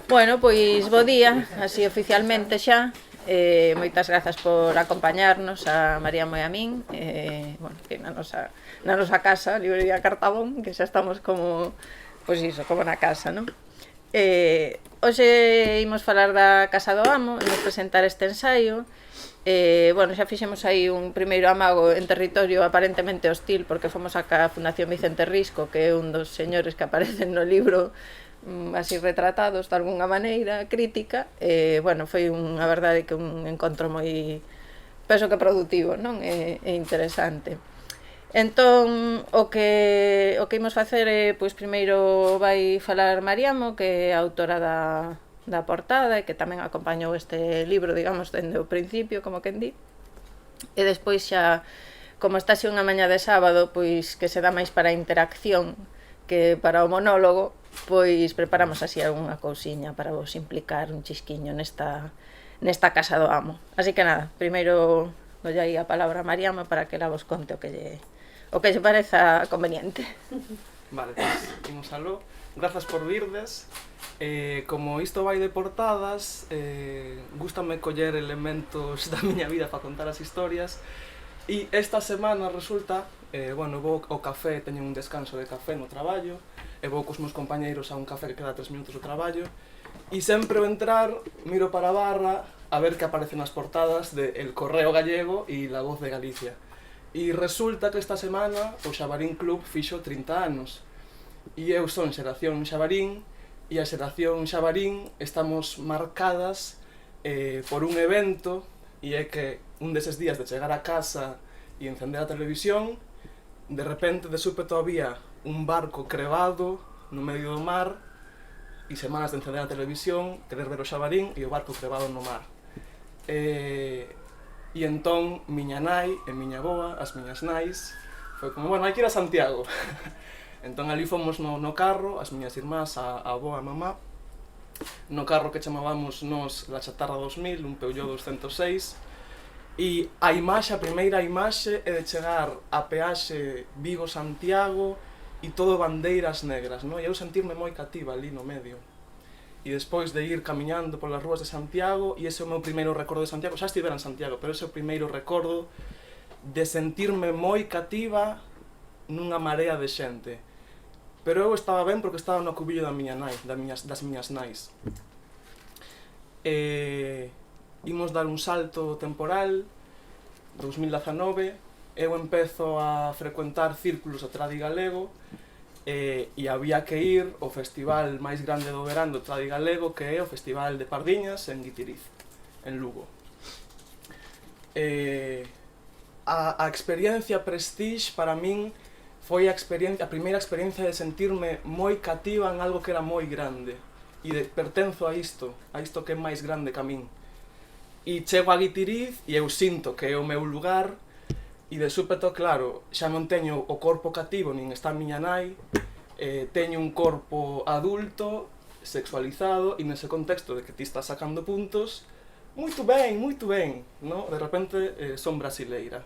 Bueno, pois bo día, así oficialmente xa. Moitas grazas por acompañarnos a María e a min, bueno, que na nosa casa, Librería Cartabón, que xa estamos como, pois iso, como na casa, non? Hoxe imos falar da Casa do Amo, imos presentar este ensaio. Bueno, xa fixemos aí un primeiro amago en territorio aparentemente hostil, porque fomos a Fundación Vicente Risco, que é un dos señores que aparecen no libro, así retratados de alguna maneira crítica. Bueno, foi a verdade que un encontro moi, penso que produtivo, non? E interesante. Entón, o que imos facer é, pois, primeiro vai falar Mariamo, que é a autora da portada e que tamén acompañou este libro, digamos, dende o principio, como quen di. E despois xa, como está xe unha mañá de sábado, pois que se dá máis para a interacción que para o monólogo, pois preparamos así algunha cousiña para vos implicar un chisquiño nesta Casa do Amo. Así que nada, primeiro dolle aí a palabra a Mariama para que ela vos conte o que lle pareza conveniente. Vale, pues, imos aló. Grazas por virdes. Como isto vai de portadas, gústame coller elementos da miña vida para contar as historias. E esta semana resulta, bueno, vou ao café, teño un descanso de café no traballo, e vou cos meus compañeiros a un café que queda 3 minutos do traballo, e sempre ao entrar miro para a barra a ver que aparecen as portadas de El Correo Gallego e La Voz de Galicia. E resulta que esta semana o Xabarín Club fixo 30 anos. E eu son xeración Xabarín, e a xeración Xabarín estamos marcadas por un evento, e é que un deses días de chegar a casa e encender a televisión, de repente, de súpeto, había un barco crevado no medio do mar, e semanas de encender a televisión, querer ver o Xabarín e o barco crevado no mar. E entón, miña nai e miña avoa, as miñas nais, foi como, bueno, hai que ir a Santiago. Entón, ali fomos no carro, as miñas irmás, a avoa e a mamá, no carro que chamábamos nos La Chatarra 2000, un Peugeot 206, e a primeira imaxe é de chegar a peaxe Vigo-Santiago e todo bandeiras negras, non? E eu sentirme moi cativa ali no medio. E despois de ir camiñando polas rúas de Santiago, e ese é o meu primeiro recordo de Santiago, xa estivera en Santiago, pero ese é o primeiro recordo de sentirme moi cativa nunha marea de xente. Pero eu estaba ben porque estaba no cubillo da miña nai, das miñas nais. Imos dar un salto temporal, 2019, eu empezo a frecuentar círculos do tradi galego, e había que ir ao festival máis grande do verán do tradi galego, que é o Festival de Pardiñas en Guitiriz, en Lugo. A experiencia Prestige para min foi a primeira experiencia de sentirme moi cativa en algo que era moi grande, e pertenzo a isto que é máis grande que a min. E chego a Guitiriz e eu sinto que é o meu lugar, e de súpeto, claro, xa non teño o corpo cativo nin está a miña nai, teño un corpo adulto, sexualizado, e nese contexto de que ti estás sacando puntos, moito ben, no? De repente son brasileira.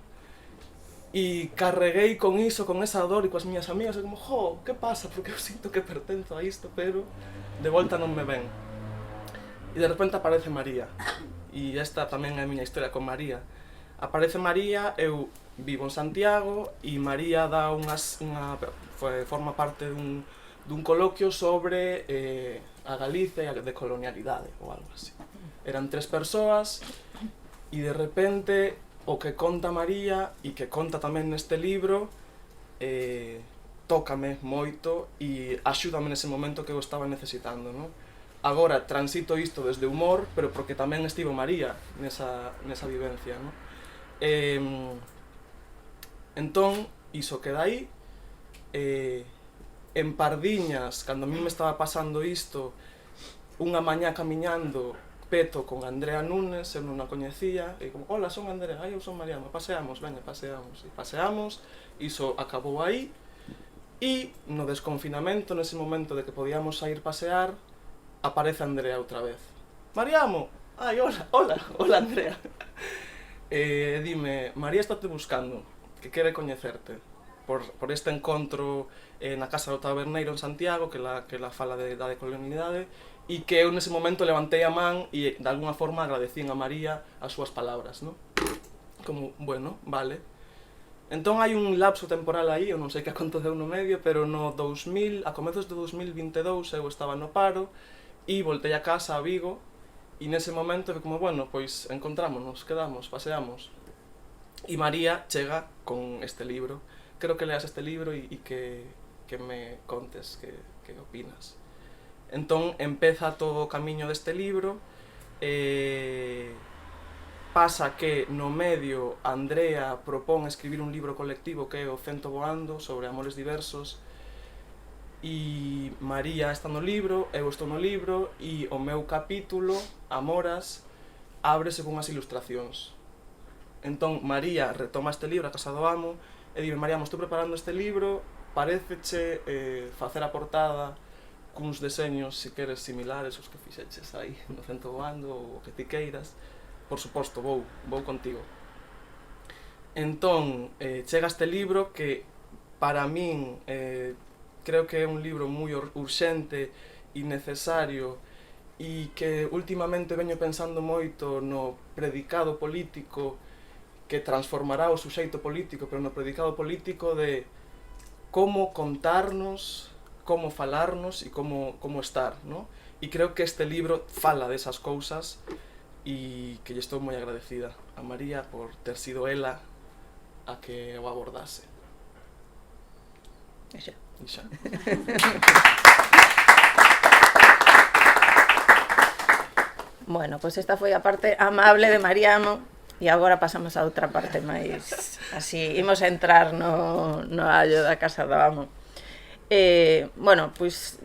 E carreguei con iso, con esa dor, e coas miñas amigas, e como, jo, que pasa? Porque eu sinto que pertenzo a isto, pero de volta non me ven. E de repente aparece María, e esta tamén é a miña historia con María. Aparece María, eu vivo en Santiago, e María dá forma parte dun coloquio sobre a Galicia e a decolonialidade, ou algo así. Eran 3 persoas, e de repente o que conta María, e que conta tamén neste libro, tócame moito e axúdame nese momento que eu estaba necesitando, non? Agora transito isto desde humor, pero porque tamén estivo María nesa vivencia, non? Entón, iso queda aí. En Pardiñas, cando a mí me estaba pasando isto, unha mañá camiñando, peto con Andrea Nunes, eu non a coñecía, e como, hola, son Andrea, eu son Mariano, paseamos, veña, paseamos. E paseamos, iso acabou aí, e no desconfinamento, nese momento de que podíamos sair pasear, aparece Andrea outra vez. Mariamo! Ai, hola Andrea. Dime, María estáte buscando, que quere coñecerte, por este encontro na Casa do Taberneiro en Santiago, que la fala da decolonialidade, e que eu nese momento levantei a man e de alguna forma agradecín a María as súas palabras, non? Como, bueno, vale. Entón hai un lapso temporal aí, eu non sei que aconteceu no medio, pero no 2000, a comezos de 2022 eu estaba no paro e voltei a casa a Vigo e nese momento foi como, bueno, pois encontrámonos, quedamos, paseamos. E María chega con este libro. Quero que leas este libro e que me contes que opinas. Entón empeza todo o camiño deste libro. Pasa que no medio Andrea propón escribir un libro colectivo que é O Cento Voando, sobre amores diversos, e María está no libro, eu estou no libro, e o meu capítulo, Amoras, ábrese con as ilustracións. Entón María retoma este libro, A Casa do Amo, e dime, María, estou preparando este libro, paréceche facer a portada cuns deseños, se queres, similares aos que fixeches aí no Cento Voando, ou o que ti queiras. Por suposto, vou contigo. Entón, chega este libro que, para min, creo que é un libro moi urxente e necesario e que últimamente veño pensando moito no predicado político que transformará o suxeito político, pero no predicado político de como contarnos, como falarnos e como estar, ¿no? E creo que este libro fala desas cousas e que lle estou moi agradecida a María por ter sido ela a que o abordase. Ixa. Bueno, pois esta foi a parte amable de Mariano e agora pasamos a outra parte máis así, imos entrar no allo da Casa do Amo. Bueno, pois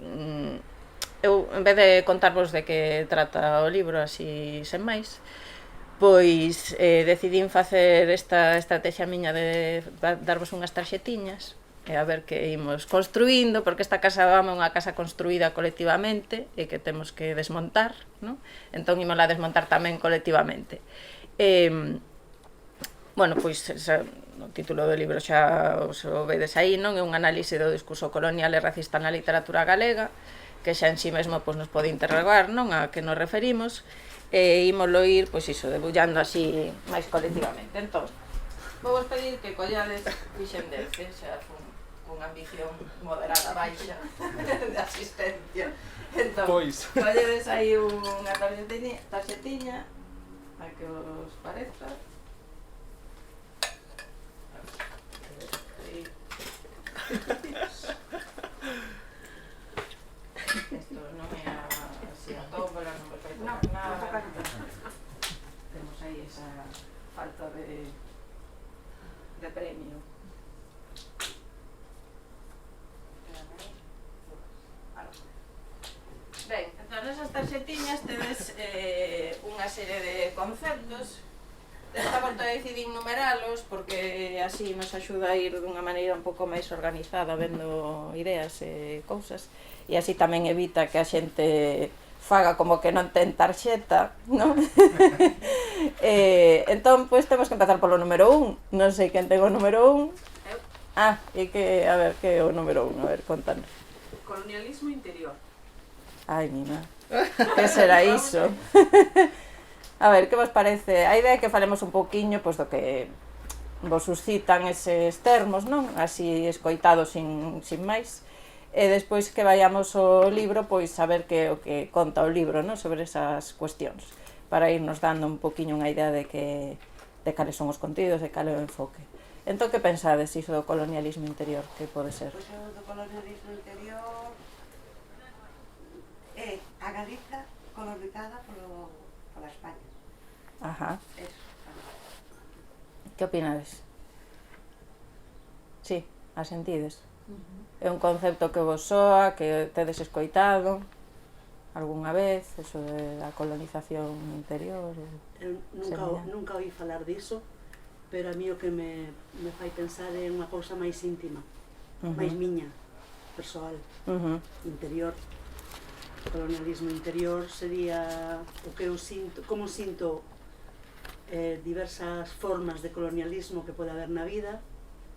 eu, en vez de contarvos de que trata o libro así sen máis, pois decidín facer esta estrategia miña de darvos unhas tarxetiñas e a ver que imos construindo, porque esta Casa do Amo é unha casa construída colectivamente e que temos que desmontar, non? Entón imos a desmontar tamén colectivamente. Bueno, pois o título do libro xa os vedes aí, non? É un análise do discurso colonial e racista na literatura galega, que xa en si mesmo pois, nos pode interrogar, non? A que nos referimos, e ímolo ir, pois iso, debullando así máis colectivamente. Entón, vou vos pedir que collades vixendece, xa con ambición moderada baixa de asistencia. Entón, pois colledes aí unha tarxetiña, a que os pareza. Esto non é así a tómbola, non me fai nada. Temos aí esa falta de premio. Ben, entón nesas tarxetiñas tedes unha serie de conceptos. Esta volta decidín numeralos porque así nos axuda a ir dunha maneira un pouco máis organizada vendo ideas e cousas e así tamén evita que a xente faga como que non ten tarxeta, non? Entón, pois temos que empezar polo número 1. Non sei quen ten o número 1. E que, a ver, que é o número 1? A ver, contanos. Colonialismo interior. Ai, mima, que será iso? A ver, que vos parece? A idea é que falemos un pouquiño pois, do que vos suscitan eses termos, non? Así escoitados sin máis. E despois que vayamos ao libro, pois saber que o que conta o libro, non? Sobre esas cuestións, para irnos dando un pouquiño unha idea de cales son os contidos, de cal é o enfoque. Entón, que pensades iso do colonialismo interior? Que pode ser? Pois o do colonialismo interior é a Galiza colonizada pola España. Ajá. Eso. Que opinades? Sí, a sentides? É un concepto que vos soa, que tedes escoitado algunha vez, eso da colonización interior? Eu nunca oí falar diso, pero a mí o que me fai pensar é unha cousa máis íntima, máis miña, persoal, interior. O colonialismo interior sería o que eu sinto, como sinto diversas formas de colonialismo que pode haber na vida,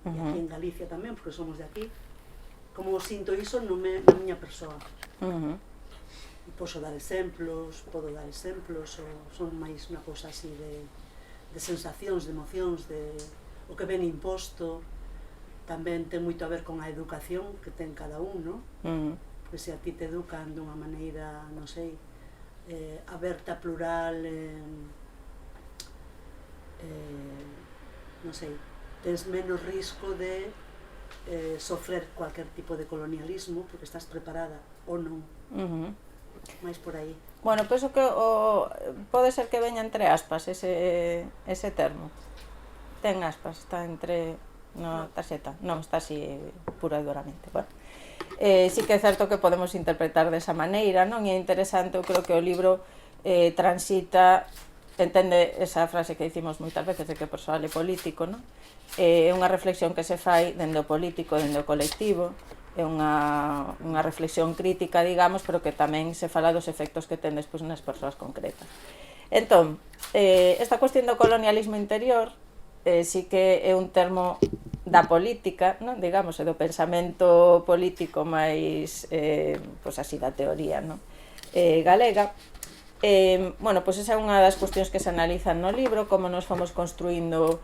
e aquí en Galicia tamén, porque somos de aquí, como sinto iso na miña persoa. posso dar exemplos, ou son máis unha cousa así de sensacións, de emocións, de o que ven imposto. Tamén ten moito a ver con a educación que ten cada un, non? Porque se a ti te educan dunha maneira, non sei, aberta, plural, non sei, tens menos risco de sofrer cualquier tipo de colonialismo porque estás preparada ou non. máis por aí. Bueno, penso que pode ser que veña entre aspas ese termo. Ten aspas, está entre na tarxeta. Non, está así pura e duramente. Bueno, sí que é certo que podemos interpretar desa maneira, non? E é interesante, eu creo que o libro transita, entende esa frase que dicimos moitas veces de que o persoal é político, non? É unha reflexión que se fai dende o político, dende o colectivo, é unha reflexión crítica, digamos, pero que tamén se fala dos efectos que ten despois nas persoas concretas. Entón, esta cuestión do colonialismo interior sí que é un termo da política, non? Digamos, e do pensamento político máis, pois así, da teoría, non? Galega. Bueno, pois esa é unha das cuestións que se analizan no libro, como nos fomos construindo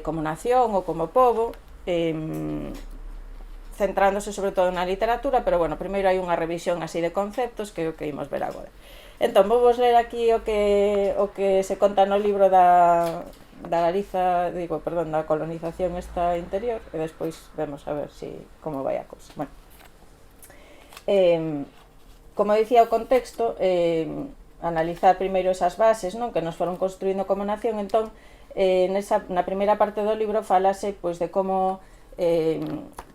como nación ou como pobo, centrándose sobre todo na literatura, pero bueno, primeiro hai unha revisión así de conceptos que é o que imos ver agora. Entón, vou ler aquí o que se conta no libro da Galiza, da colonización esta interior, e despois vemos a ver como vai a cousa. Bueno, como dicía o contexto, analizar primeiro esas bases, non, que nos foron construindo como nación. Entón, na primeira parte do libro falase pois de como,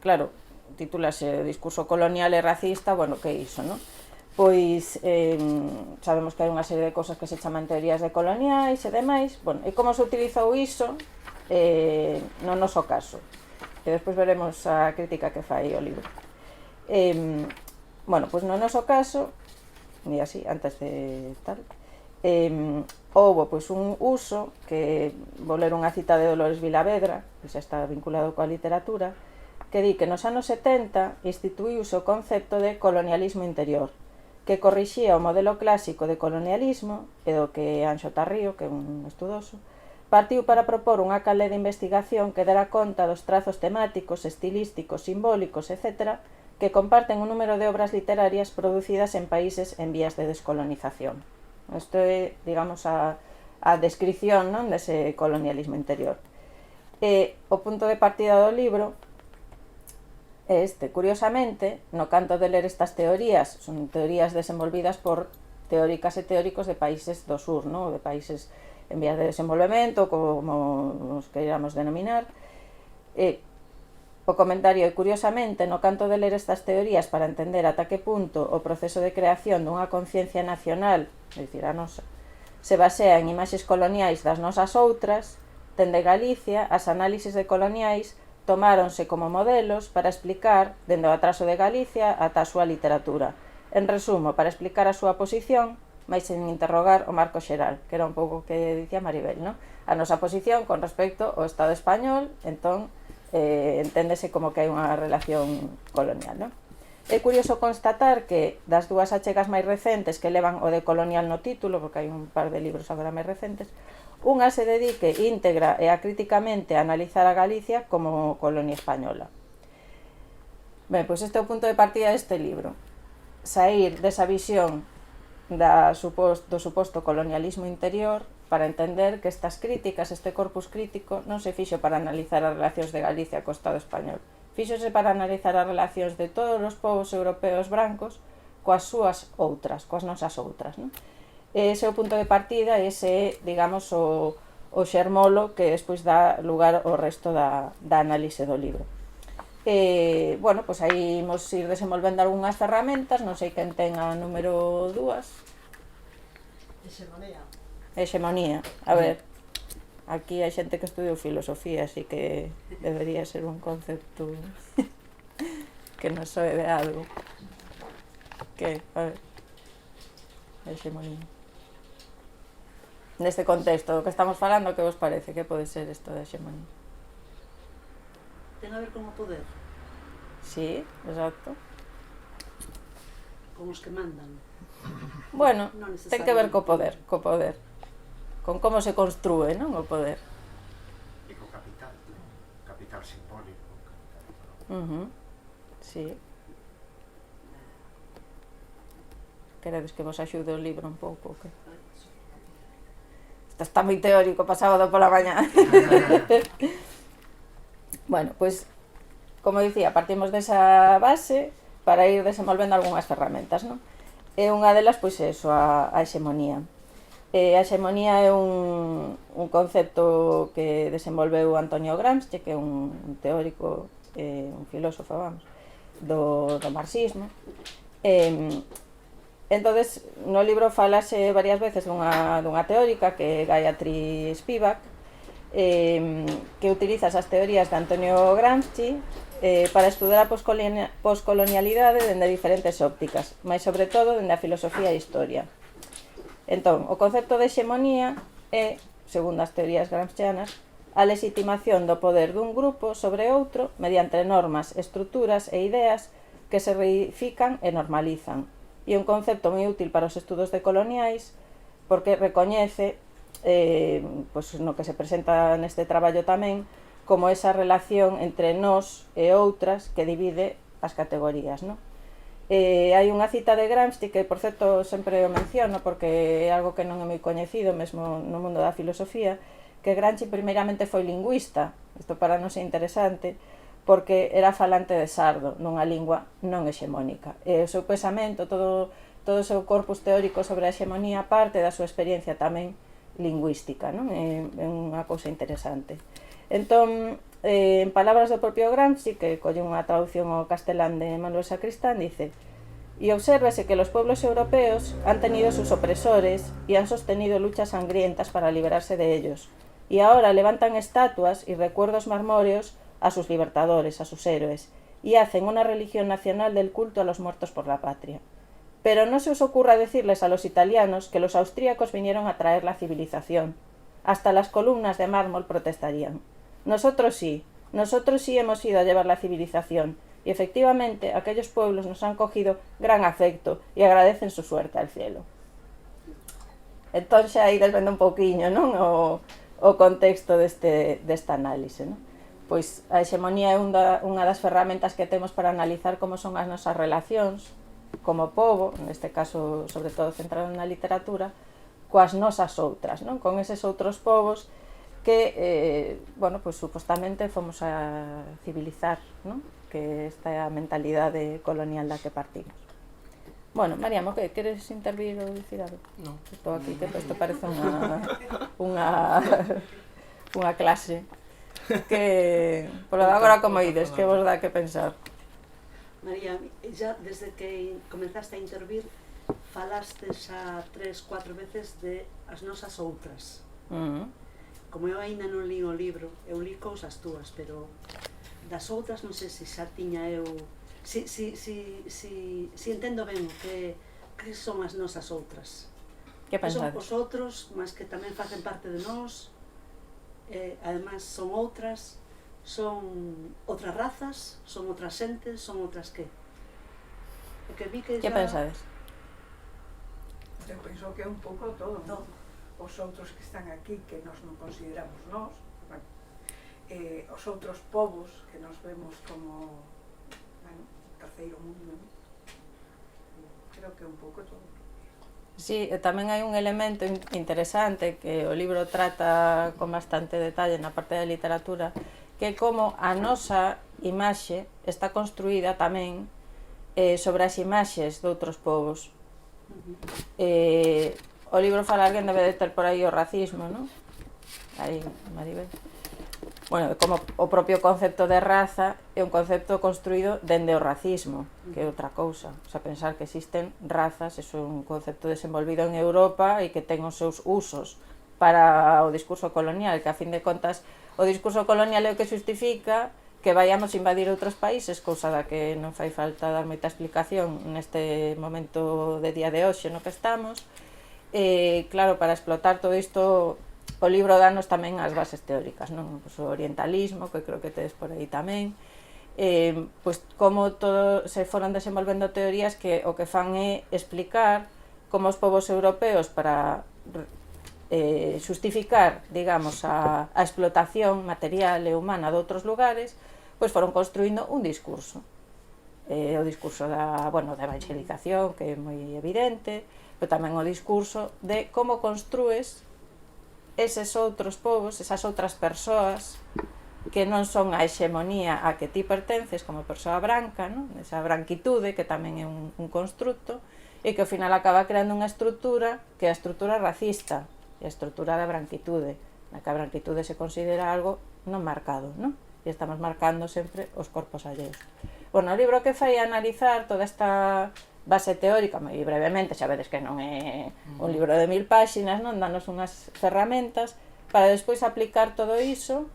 claro, titúlase Discurso colonial e racista. Bueno, que é iso, non? Pois sabemos que hai unha serie de cousas que se chaman teorías decoloniais e demais. Bueno, e como se utilizou iso no noso caso, e despois veremos a crítica que fai o libro. Bueno, pois no noso caso, e así, antes de tal, houbo pois un uso que vou ler unha cita de Dolores Vilavedra, que xa está vinculado coa literatura, que di que nos anos 70 instituíuse o concepto de colonialismo interior, que corrixía o modelo clásico de colonialismo e do que Anxo Tarrío, que é un estudoso, partiu para propor unha canle de investigación que dera conta dos trazos temáticos, estilísticos, simbólicos, etc., que comparten un número de obras literarias producidas en países en vías de descolonización. Isto é, digamos, a descripción, non, dese colonialismo interior. O punto de partida do libro é este. Curiosamente, no canto de ler estas teorías, son teorías desenvolvidas por teóricas e teóricos de países do sur, non? De países en vías de desenvolvemento, como os queiramos denominar. O comentario é, curiosamente, no canto de ler estas teorías para entender ata que punto o proceso de creación dunha conciencia nacional, é dicir, a nosa, se basea en imaxes coloniais das nosas outras, dende Galicia, as análises decoloniais tomáronse como modelos para explicar, dende o atraso de Galicia ata a súa literatura. En resumo, para explicar a súa posición, máis sen interrogar o marco xeral, que era un pouco o que dicía Maribel, non? A nosa posición con respecto ao Estado español, entón, enténdese como que hai unha relación colonial, non? É curioso constatar que das dúas achegas máis recentes que levan o de colonial no título, porque hai un par de libros agora máis recentes, unha se dedique íntegra e acríticamente a analizar a Galicia como colonia española. Ben, pois este é o punto de partida deste libro. Saír desa visión do suposto colonialismo interior para entender que estas críticas, este corpus crítico, non se fixo para analizar as relacións de Galicia co Estado español. Fíxose para analizar as relacións de todos os povos europeos brancos coas súas outras, coas nosas outras, non? Ese é o punto de partida, ese é, digamos, o xermolo que despois dá lugar ao resto da análise do libro. Bueno, pois aí imos ir desenvolvendo algunhas ferramentas, non sei quen ten a número 2. Hexemonía. A ver, aquí hai xente que estudiou filosofía, así que debería ser un concepto que nos soe de algo. Que, a ver, hexemonía. Neste contexto do que estamos falando, que vos parece? Que pode ser isto de hexemonía? Ten a ver con o poder? Sí, exacto. Con os que mandan? Bueno, Non ten que ver necesariamente. co poder. Con como se construe, non, o poder. E co capital, capital simbólico, capital económico. Sí. Queredes que vos axude o libro un pouco, que? Isto está moi teórico para sábado pola mañá. Bueno, pois, como dicía, partimos desa base para ir desenvolvendo algunhas ferramentas, non? E unha delas, pois, é iso, a hexemonía. A hexemonía é un concepto que desenvolveu Antonio Gramsci, que é un teórico, un filósofo, vamos, do marxismo. Entonces, no libro falase varias veces dunha teórica que é Gayatri Spivak, que utiliza esas teorías de Antonio Gramsci para estudar a poscolonialidade dende diferentes ópticas, mais sobre todo dende a filosofía e historia. Entón, o concepto de hexemonía é, segundo as teorías gramscianas, a legitimación do poder dun grupo sobre outro mediante normas, estruturas e ideas que se reifican e normalizan. E un concepto moi útil para os estudos decoloniais porque recoñece, pois, no que se presenta neste traballo tamén, como esa relación entre nós e outras que divide as categorías, non? Hai unha cita de Gramsci que, por certo, sempre o menciono porque é algo que non é moi coñecido mesmo no mundo da filosofía, que Gramsci primeiramente foi lingüista, isto para non ser interesante, porque era falante de sardo, nunha lingua non hexemónica. E o seu pensamento, todo o seu corpus teórico sobre a hexemonía parte da súa experiencia tamén lingüística, non? É unha cousa interesante. Entón, en palabras do propio Gramsci, que colle unha traducción ao castelán de Manuel Sacristán, dice: "Y obsérvese que los pueblos europeos han tenido sus opresores y han sostenido luchas sangrientas para liberarse de ellos, y ahora levantan estatuas y recuerdos marmóreos a sus libertadores, a sus héroes, y hacen una religión nacional del culto a los muertos por la patria. Pero no se os ocurra decirles a los italianos que los austríacos vinieron a traer la civilización. Hasta las columnas de mármol protestarían. Nosotros sí hemos ido a llevar la civilización, y efectivamente aquellos pueblos nos han cogido gran afecto y agradecen su suerte al cielo." Entón xa aí desvendo un pouquiño, non, o contexto deste análise, non? Pois a hexemonía é unha das ferramentas que temos para analizar como son as nosas relacións como pobo, neste caso sobre todo centrado na literatura, coas nosas outras, non? Con eses outros povos que, bueno, pois supostamente fomos a civilizar, non? Que esta é a mentalidade colonial da que partimos. Bueno, Mariamo, que queres intervir ou dicir algo? Non. Estou aquí, que isto parece unha clase. Que, polo de agora, como ides, que vos dá que pensar? María, ya desde que comenzaste a intervir falastes xa 3-4 veces de as nosas outras. Como eu aínda non li o libro, eu li cousas túas, pero das outras non sei se xa tiña eu... Si entendo ben que son as nosas outras. Que pensades? Son os outros, mas que tamén facen parte de nós, además son outras, son outras razas, son outras xentes, son outras que? Porque vi que Que pensades? Eu penso que é un pouco todo, non? Os outros que están aquí, que nós non consideramos nós, bueno, os outros povos que nos vemos como, bueno, terceiro mundo, non? Creo que é un pouco todo. Sí, tamén hai un elemento interesante que o libro trata con bastante detalle na parte da literatura, que é como a nosa imaxe está construída tamén sobre as imaxes de outros povos. O libro fala, alguén debe de ter por aí o racismo, non? Aí, Maribel. Bueno, como o propio concepto de raza é un concepto construído dende o racismo, que é outra cousa. O sea, pensar que existen razas, é un concepto desenvolvido en Europa e que ten os seus usos para o discurso colonial, que a fin de contas o discurso colonial é o que justifica que vayamos a invadir outros países, cousa da que non fai falta dar moita explicación neste momento de día de hoxe no que estamos. Claro, para explotar todo isto, o libro danos tamén as bases teóricas, non? Pois o orientalismo, que creo que tedes por aí tamén, pois como todo se foron desenvolvendo teorías que o que fan é explicar como os povos europeos para xustificar, digamos, a explotación material e humana de outros lugares, pois foron construindo un discurso. O discurso da evangelización, que é moi evidente, pero tamén o discurso de como construes eses outros povos, esas outras persoas que non son a hexemonía a que ti pertences como persoa branca, non? Esa branquitude que tamén é un construto, e que ao final acaba creando unha estrutura que é a estrutura racista, e a estrutura da branquitude, na que a branquitude se considera algo non marcado, non? E estamos marcando sempre os corpos alleos. Bueno, o libro que fai analizar toda esta base teórica, moi brevemente, xa vedes que non é un libro de 1000 páxinas, non? Danos unhas ferramentas para despois aplicar todo iso,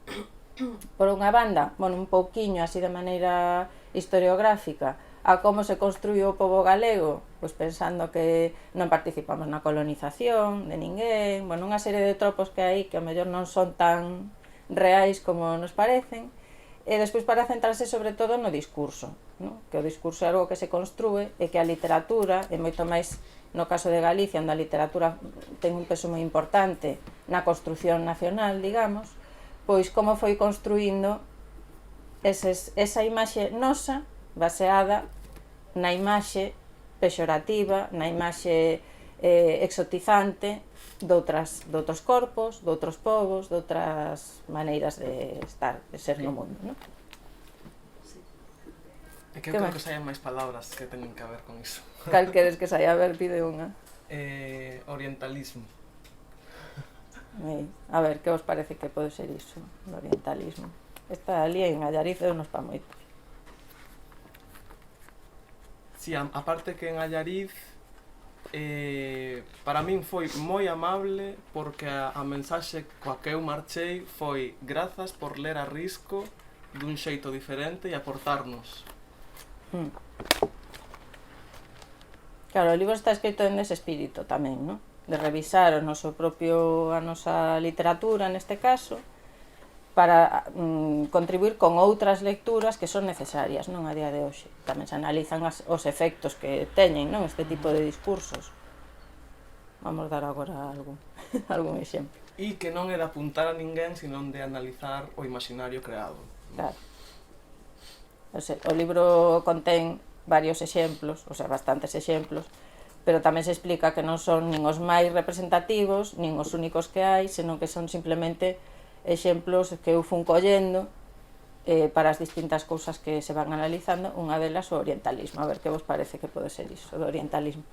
por unha banda, un pouquiño así de maneira historiográfica, a como se construiu o pobo galego, pois pensando que non participamos na colonización de ninguén, unha serie de tropos que hai que ao mellor non son tan reais como nos parecen, e despois para centrarse sobre todo no discurso, non? Que o discurso é algo que se construe e que a literatura, e moito máis no caso de Galicia, onde a literatura ten un peso moi importante na construción nacional, digamos, pois como foi construindo esa imaxe nosa baseada na imaxe pexorativa, na imaxe exotizante de outros corpos, de outros povos, de outras maneiras de estar, de ser no mundo, non? É que eu creo que saían máis palabras que teñen que ver con iso. Cal queres que saia? A ver, pide unha. Orientalismo. A ver, que vos parece que pode ser iso, o orientalismo? Esta ali en Allariz non nos pa moito. Si, aparte que en Allariz para min foi moi amable porque a mensaxe coa que eu marchei foi grazas por ler a risco dun xeito diferente e aportarnos. Claro, o libro está escrito en ese espírito tamén, non? De revisar a nosa literatura neste caso, para contribuir con outras lecturas que son necesarias, non, a día de hoxe. Tamén se analizan os efectos que teñen, non, este tipo de discursos. Vamos dar agora algún exemplo. E que non é de apuntar a ninguén, senón de analizar o imaginario creado. Claro. O libro contén varios exemplos, bastantes exemplos, pero tamén se explica que non son nin os máis representativos, nin os únicos que hai, senón que son simplemente exemplos que eu fun collendo para as distintas cousas que se van analizando, unha delas o orientalismo. A ver, que vos parece que pode ser iso, do orientalismo?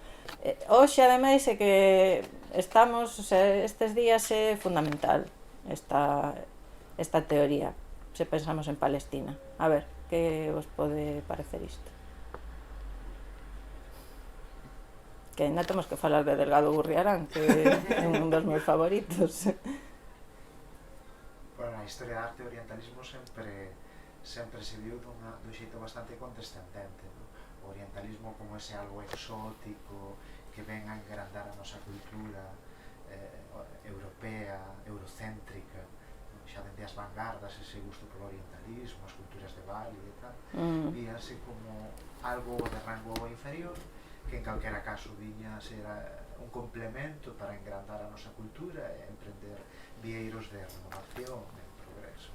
Hoxe, ademais, é que estes días é fundamental esta teoría, se pensamos en Palestina. A ver, que vos pode parecer isto? Que ainda temos que falar de Delgado Gurriarán, que é un dos meus favoritos. Bueno, na historia da arte, o orientalismo sempre se viu dun xeito bastante condescendente, non? O orientalismo como ese algo exótico que ven a engrandar a nosa cultura europea, eurocéntrica, xa dende as vanguardas, ese gusto polo orientalismo, as culturas de Bali e tal, víanse como algo de rango inferior, que en calquera caso viña a ser un complemento para engrandar a nosa cultura e emprender vieiros de renovación e progreso.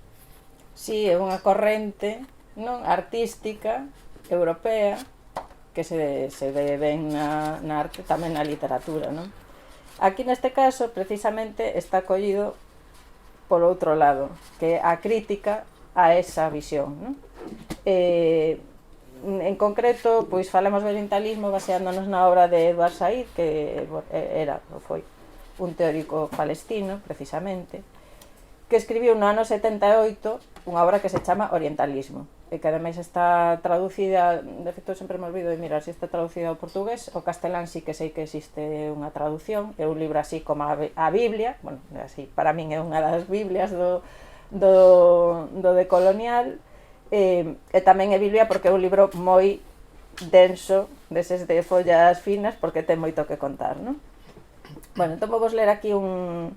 Si, é unha corrente, non, artística, europea, que se ven na arte, tamén na literatura, non? Aquí neste caso, precisamente, está collido polo outro lado, que é a crítica a esa visión, non? En concreto, pois falamos do orientalismo baseándonos na obra de Edward Said, que foi un teórico palestino, precisamente, que escribiu no ano 78 unha obra que se chama Orientalismo, e que ademais está traducida, de feito sempre me olvido de mirar se está traducida ao portugués, ao castelán sí que sei que existe unha traducción, é un libro así como a Biblia, bueno, así, para min é unha das Biblias do decolonial, e tamén é Biblia porque é un libro moi denso, deses de follas finas, porque ten moito que contar, non? Bueno, entón vou ler aquí un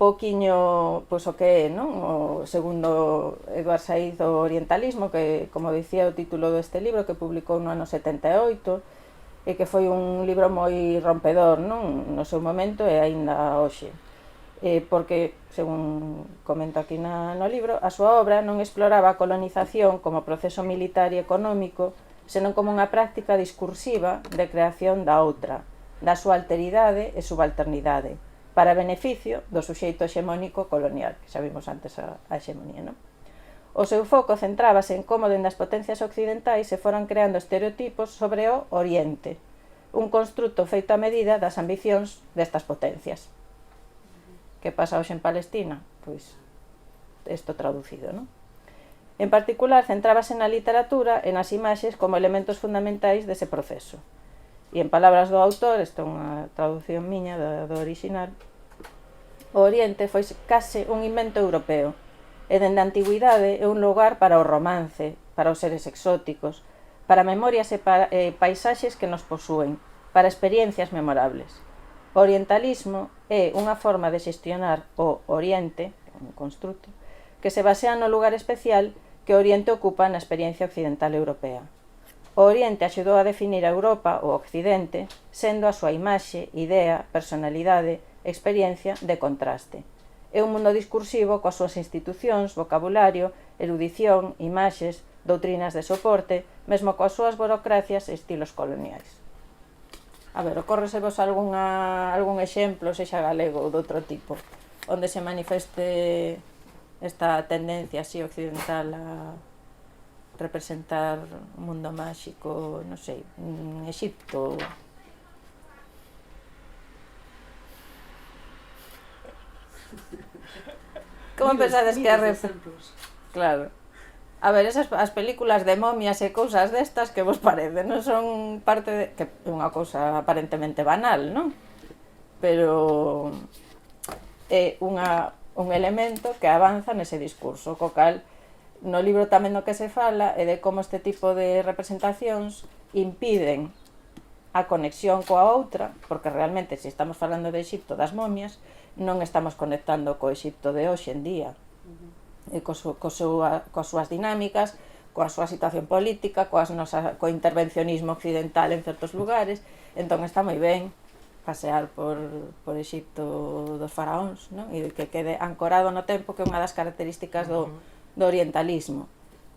pouquiño pois o que é, non? O segundo Edward Said o orientalismo, que, como dicía o título deste libro, que publicou no ano 78, e que foi un libro moi rompedor, non? No seu momento e aínda hoxe. Porque, según comento aquí no libro, a súa obra non exploraba a colonización como proceso militar e económico, senón como unha práctica discursiva de creación da outra, da súa alteridade e subalternidade, para beneficio do suxeito hexemónico colonial, que xa vimos antes a hexemonía, non? O seu foco centrábase en como dende as potencias occidentais se foran creando estereotipos sobre o Oriente, un construto feito a medida das ambicións destas potencias. Que pasa hoxe en Palestina? Pois, isto traducido, non? En particular, centrábase na literatura e nas imaxes como elementos fundamentais dese proceso. E en palabras do autor, isto é unha traducción miña do original, o Oriente foi case un invento europeo, e dende a antigüidade é un lugar para o romance, para os seres exóticos, para memorias e paisaxes que nos posúen, para experiencias memorables. O orientalismo é unha forma de xestionar o Oriente, un construto, que se basea no lugar especial que o Oriente ocupa na experiencia occidental europea. O Oriente axudou a definir a Europa, o Occidente, sendo a súa imaxe, idea, personalidade, experiencia de contraste. É un mundo discursivo coas súas institucións, vocabulario, erudición, imaxes, doutrinas de soporte, mesmo coas súas burocracias e estilos coloniais. A ver, ocórresevos algún exemplo, sexa galego ou doutro tipo, onde se manifeste esta tendencia así occidental a representar un mundo máxico, non sei, en Egipto. Como pensades que a Claro. A ver, as películas de momias e cousas destas que vos parece, non son parte de... que é unha cousa aparentemente banal, non? Pero é un elemento que avanza nese discurso, co cal no libro tamén do que se fala é de como este tipo de representacións impiden a conexión coa outra, porque realmente se estamos falando de Egipto das momias, non estamos conectando co Egipto de hoxe en día, e coas súas dinámicas, coa súa situación política, co intervencionismo occidental en certos lugares. Entón está moi ben pasear por Egipto dos faraóns, non? E que quede ancorado no tempo, que é unha das características do orientalismo,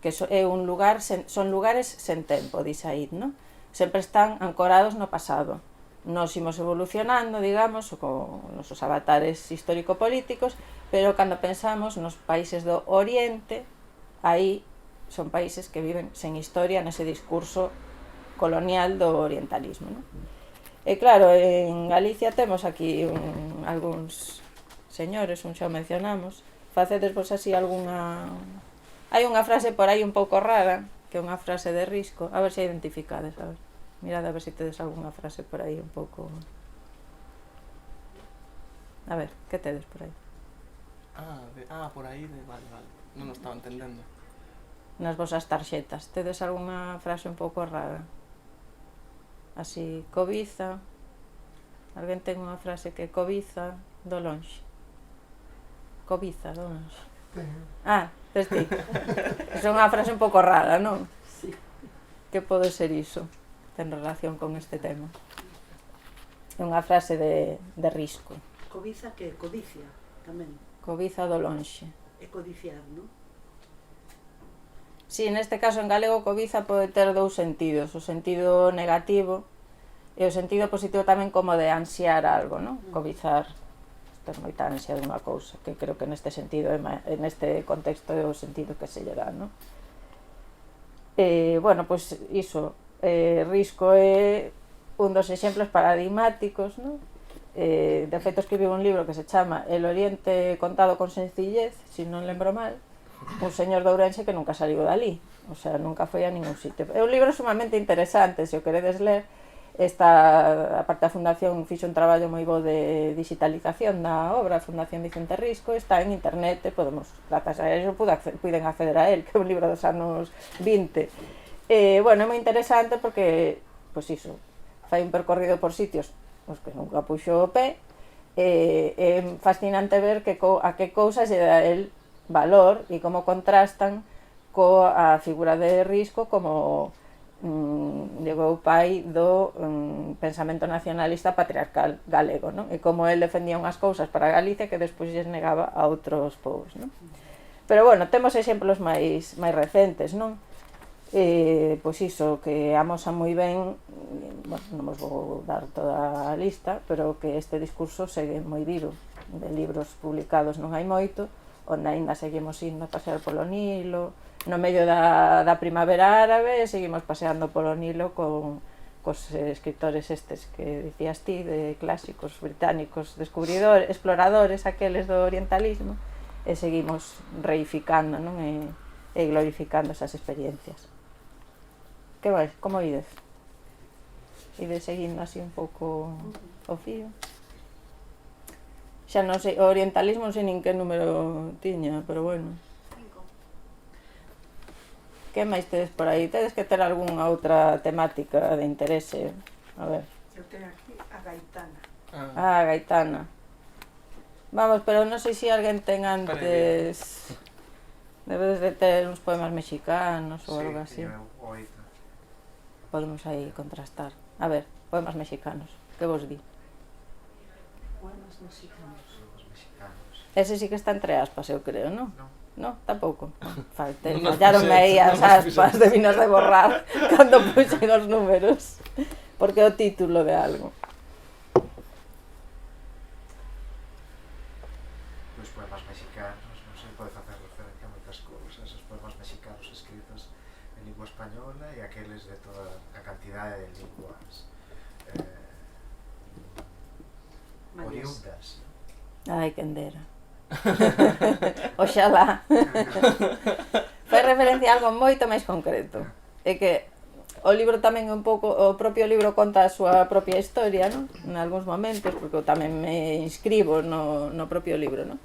que é un lugar, son lugares sen tempo, di Said, non? Sempre están ancorados no pasado. Nos imos evolucionando, digamos, con nosos avatares histórico-políticos, pero cando pensamos nos países do Oriente, aí son países que viven sen historia nese discurso colonial do orientalismo, non? E claro, en Galicia temos aquí algúns señores, xa o mencionamos, facedes vos así algunha... Hai unha frase por aí un pouco rara, que é unha frase de Risco, a ver se a identificades, a ver. Mirad a ver se tedes algunha frase por aí un pouco... A ver, que tedes por aí? Por aí, vale. Non o estaba entendendo. Nas vosas tarxetas, tedes algunha frase un pouco rara? Así, cobiza... Alguén ten unha frase que cobiza do lonxe. Cobiza do lonxe. Tes ti. É unha frase un pouco rara, non? Sí. Que pode ser iso? En relación con este tema. É unha frase de Risco. Cobiza que codicia, tamén. Cobiza do lonxe. É codiciar, non? Si, neste caso en galego cobiza pode ter dous sentidos, o sentido negativo e o sentido positivo tamén como de ansiar algo, non? Cobizar, ter moita ansia de unha cousa, que creo que neste sentido, neste contexto é o sentido que se lle dá, non? Bueno, pois iso, Risco é un dos exemplos paradigmáticos, non? De feito escribiu un libro que se chama El Oriente contado con sencillez, se non lembro mal, un señor de Ourense que nunca saliu dali, o sea, nunca foi a ningún sitio. É un libro sumamente interesante, se o queredes ler. A parte da Fundación fixo un traballo moi bo de digitalización da obra, a Fundación Vicente Risco, está en internet, podemos, grazas a ello, puiden acceder a él, que é un libro dos anos 20. Bueno, é moi interesante porque, pois iso, fai un percorrido por sitios os que nunca puxo o pé, é fascinante ver a que cousas lle dá el valor e como contrastan coa figura de Risco como Digo, o pai do pensamento nacionalista patriarcal galego, non? E como el defendía unhas cousas para Galicia que despois lles negaba a outros povos, non? Pero bueno, temos exemplos máis recentes, non? Pois iso, que amosa moi ben, bueno, non vos vou dar toda a lista, pero que este discurso segue moi vivo, de libros publicados non hai moito, onde ainda seguimos indo a pasear polo Nilo, no medio da primavera árabe, seguimos paseando polo Nilo cos escritores estes que dicías ti, de clásicos británicos, descubridores, exploradores, aqueles do orientalismo, e seguimos reificando, non? E glorificando esas experiencias. Que vais? Como ides? Ides seguindo así un pouco o fío? Xa non sei, o orientalismo non sei nin que número tiña, pero bueno. Que máis tedes por aí? Tedes que ter algunha outra temática de interese. A ver. Eu teño aquí a Gaitana. Ah, Gaitana. Vamos, pero non sei se alguén ten antes... Debedes de ter uns poemas mexicanos ou algo así. Podemos aí contrastar. A ver, poemas mexicanos. Que vos di? Poemas mexicanos. Ese sí que está entre aspas, eu creo, non? No, tampouco. Non Fallaronme aí as aspas de vinos de borrar cando puxen os números. Porque é o título de algo. Pois poemas mexicanos, non sei, pode facer referencia a moitas cousas, os poemas mexicanos escritos en lingua española e aqueles de toda a cantidade de linguas oriundas. Ai, quen dera. Oxalá. Fai referencia a algo moito máis concreto. É que o libro tamén un pouco, o propio libro conta a súa propia historia, non? En algúns momentos, porque eu tamén me inscribo no propio libro, non?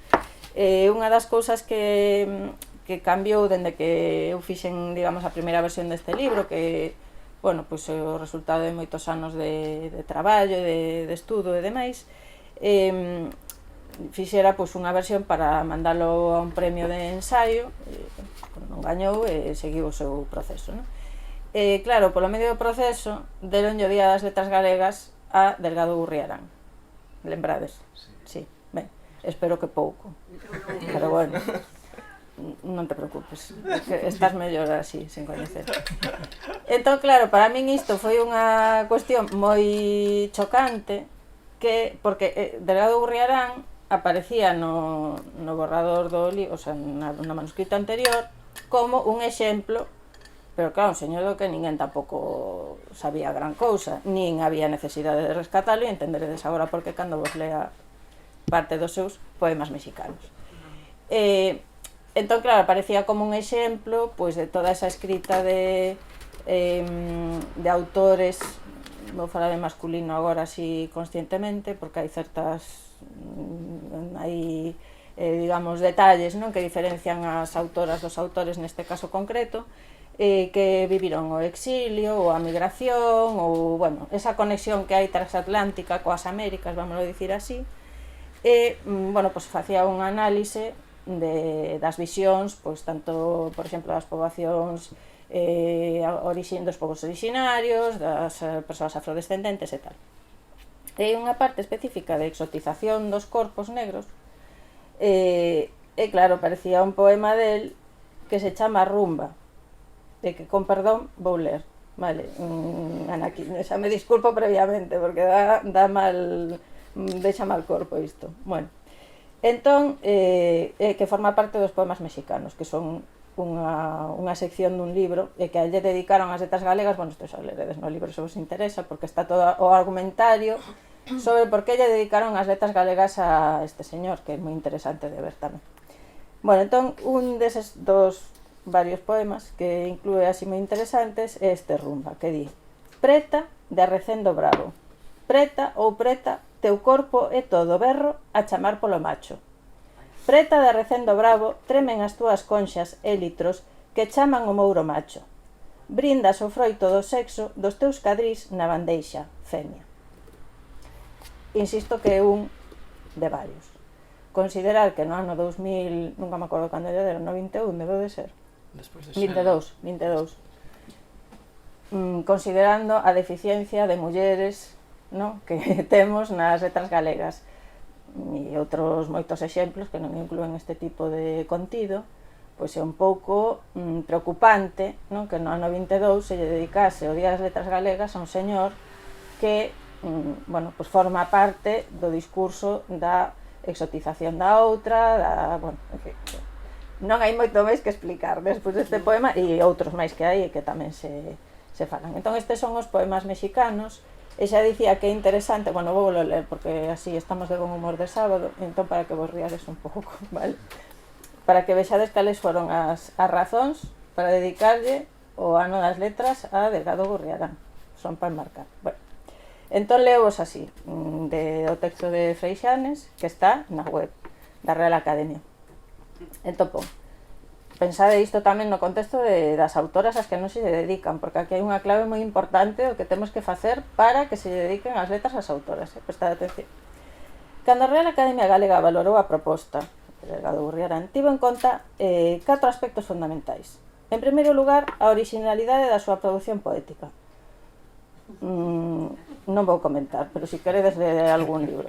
Unha das cousas que cambiou dende que eu fixen, digamos, a primeira versión deste libro, que, bueno, pois o resultado de moitos anos de traballo, de estudo e demais, fixera pois unha versión para mandalo a un premio de ensaio, non gañou e seguiu o seu proceso, non? Claro, polo medio do proceso deronlle o Día das Letras Galegas a Delgado Gurriarán. Lembrades? Sí. Ben, espero que pouco. Pero bueno, non te preocupes, que estás mellor así, sen coñecer. Entón, claro, para min isto foi unha cuestión moi chocante, porque Delgado Gurriarán aparecía no borrador do libro, o sea, no manuscrito anterior, como un exemplo, pero claro, un señor do que ninguén tampouco sabía gran cousa, nin había necesidade de rescatalo, e entenderedes agora porque cando vos lea parte dos seus poemas mexicanos. Entón, claro, aparecía como un exemplo pois de toda esa escrita de autores, vou falar de masculino agora así conscientemente, porque hai certas digamos, detalles, non, que diferencian as autoras dos autores neste caso concreto, que viviron o exilio ou a migración, ou, bueno, esa conexión que hai transatlántica coas Américas, vamos a dicir así, e, bueno, pois facía un análise das visións, pois tanto, por exemplo, das poboacións dos povos orixinarios, das persoas afrodescendentes e tal. E unha parte específica de exotización dos corpos negros, e claro, parecía un poema del que se chama Rumba, de que, con perdón, vou ler, vale, aquí, xa me disculpo previamente, porque dá mal, deixa mal corpo isto. Bueno, entón, que forma parte dos poemas mexicanos, que son unha sección dun libro, e que lle dedicaron as letras galegas, bueno, isto xa leredes no libro se vos interesa, porque está todo o argumentario sobre por que lle dedicaron as letras galegas a este señor, que é moi interesante de ver tamén. Bueno, entón, un deses dos varios poemas que inclúe así moi interesantes é este Rumba, que di: preta de Arrecendo Bravo, preta ou preta, teu corpo é todo berro a chamar polo macho. Preta de Arrecendo Bravo, tremen as túas conxas e litros que chaman o mouro macho. Brindas o froito do sexo dos teus cadrís na bandeixa, femia. Insisto que é un de varios. Considerar que no ano 2000, nunca me acordo cando lle deron, no 21, debe de ser. 22. considerando a deficiencia de mulleres, no? Que temos nas letras galegas e outros moitos exemplos que non inclúen este tipo de contido, pois é un pouco preocupante, non? Que no ano 22 se lle dedicase o Día das Letras Galegas a un señor que bueno, pois forma parte do discurso da exotización da outra, bueno, en fin, non hai moito máis que explicar despois deste poema e outros máis que hai que tamén se falan. Entón estes son os poemas mexicanos e xa dicía que é interesante, bueno, vou ler porque así estamos de bon humor de sábado, entón para que vos riades un pouco, vale? Para que vexades cales foron as razóns para dedicarlle o ano das letras a Delgado Gurriarán, son para enmarcar. Bueno, entón leovos así, do texto de Freixanes que está na web da Real Academia. Entón, pensade isto tamén no contexto das autoras ás que non se dedican, porque aquí hai unha clave moi importante o que temos que facer para que se dediquen as letras ás autoras, prestade atención. Cando a Real Academia Galega valorou a proposta de Delgado Gurriarán, tivo en conta 4 aspectos fundamentais. En primeiro lugar, a originalidade da súa produción poética. Non vou comentar, pero se queredes ler algún libro.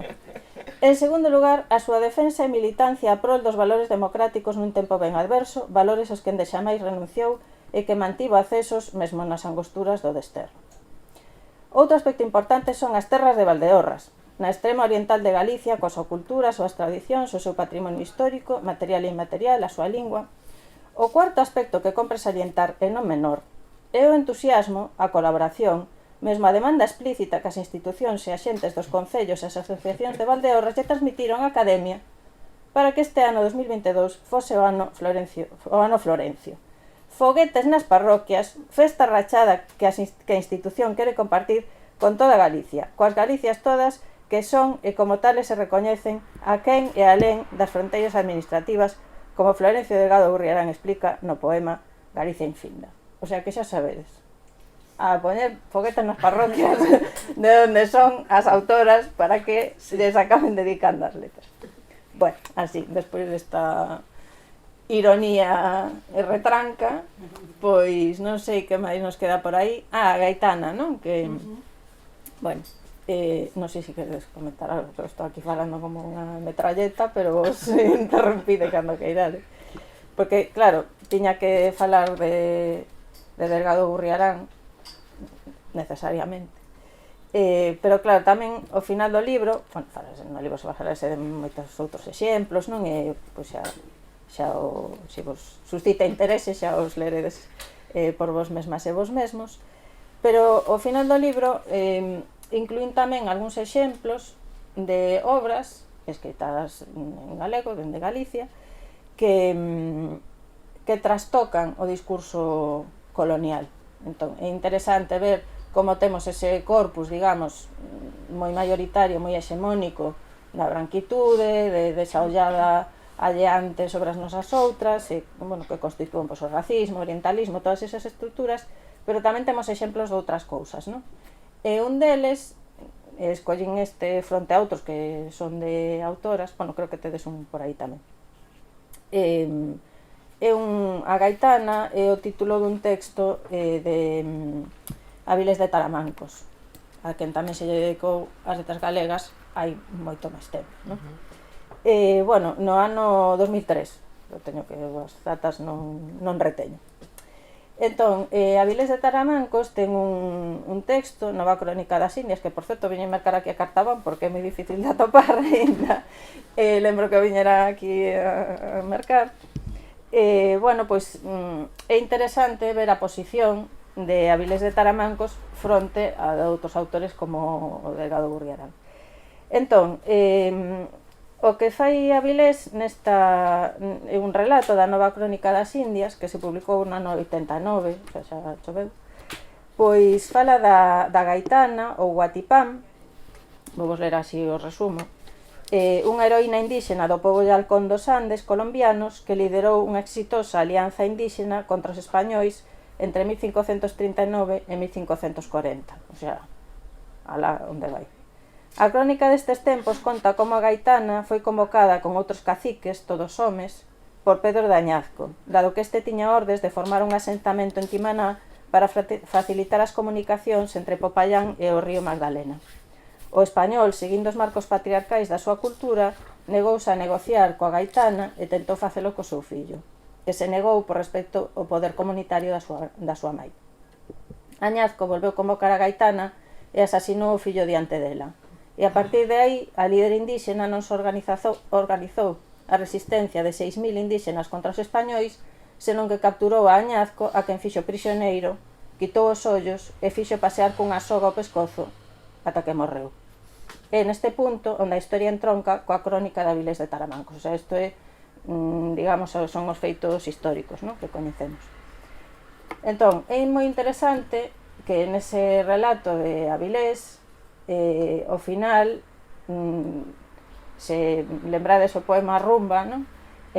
En segundo lugar, a súa defensa e militancia a prol dos valores democráticos nun tempo ben adverso, valores aos que endexamais renunciou e que mantivo accesos mesmo nas angosturas do desterro. Outro aspecto importante son as terras de Valdeorras, na extrema oriental de Galicia, coa súa cultura, as súas tradicións, o seu patrimonio histórico, material e inmaterial, a súa lingua. O cuarto aspecto que compre salientar e non menor é o entusiasmo, a colaboración, mesmo a demanda explícita que as institucións e axentes dos concellos e as asociacións de Valdeorras lle transmitiron á Academia para que este ano 2022 fose o ano Florencio. Foguetes nas parroquias, festa rachada que a institución quere compartir con toda Galicia, coas Galicias todas que son e como tales se recoñecen a quen e alén das fronteiras administrativas, como Florencio Delgado Gurriarán explica no poema Galicia infinda. O sea que xa sabedes, a poñer foguetas nas parroquias de onde son as autoras para que les acaben dedicando as letras. Bueno, así, despois desta ironía e retranca, pois non sei que máis nos queda por aí. A Gaitana, non? Que, bueno, non sei se queres comentar algo, pero estou aquí falando como unha metralleta, pero vos interrompide cando queirade. Porque, claro, tiña que falar de Delgado Gurriarán necesariamente, pero claro, tamén ao final do libro, bueno, no libro se va a falarse de moitos outros exemplos, non? E pois se vos suscita interese xa os leredes por vos mesmas e vos mesmos, pero ao final do libro incluín tamén algúns exemplos de obras escritas en galego, dende Galicia, que trastocan o discurso colonial. Entón, é interesante ver como temos ese corpus, digamos, moi maioritario, moi hexemónico da branquitude, desa ollada alleante sobre as nosas outras, e, bueno, que constitúen pois, o racismo, o orientalismo, todas esas estruturas, pero tamén temos exemplos de outras cousas, non? E un deles, escollín este fronte a outros que son de autoras, bueno, creo que tedes un por aí tamén. A Gaitana é o título dun texto de Avilés de Taramancos, a quen tamén se lle dedicou as letras galegas hai moito máis tempo, non? Bueno, no ano 2003, eu teño que as datas non reteño. Entón, Avilés de Taramancos ten un texto, Nova Crónica das Indias, que por certo viña a marcar aquí a Cartabón porque é moi difícil de atopar ainda, lembro que viñera aquí a marcar. Bueno, pois é interesante ver a posición de Avilés de Taramancos fronte a outros autores como o Delgado Gurriarán. Entón, o que fai Avilés nesta é un relato da Nova Crónica das Indias que se publicou no ano 89, xa choveu, pois fala da Gaitana ou Guatipán, vou ler así o resumo, unha heroína indígena do pobo de Halcón dos Andes colombianos que liderou unha exitosa alianza indígena contra os españois entre 1539 e 1540, o sea, alá onde vai. A crónica destes tempos conta como a Gaitana foi convocada con outros caciques, todos homes, por Pedro de Añazco, dado que este tiña ordes de formar un asentamento en Timaná para facilitar as comunicacións entre Popayán e o río Magdalena. O español, seguindo os marcos patriarcais da súa cultura, negouse a negociar coa gaitana e tentou facelo co seu fillo, que se negou por respecto ao poder comunitario da súa mai. Añazco volveu convocar a gaitana e asasinou o fillo diante dela. E a partir de aí, a líder indíxena non se organizou a resistencia de 6.000 indíxenas contra os españois, senón que capturou a Añazco, a quen fixo prisioneiro, quitou os ollos e fixo pasear cunha soga ao pescozo ata que morreu. É neste punto onde a historia entronca coa crónica de Avilés de Taramancos. O sea, isto é, digamos, son os feitos históricos, ¿no?, que coñecemos. Entón, é moi interesante que nese relato de Avilés, ao final, se lembrades o poema Rumba, ¿no?,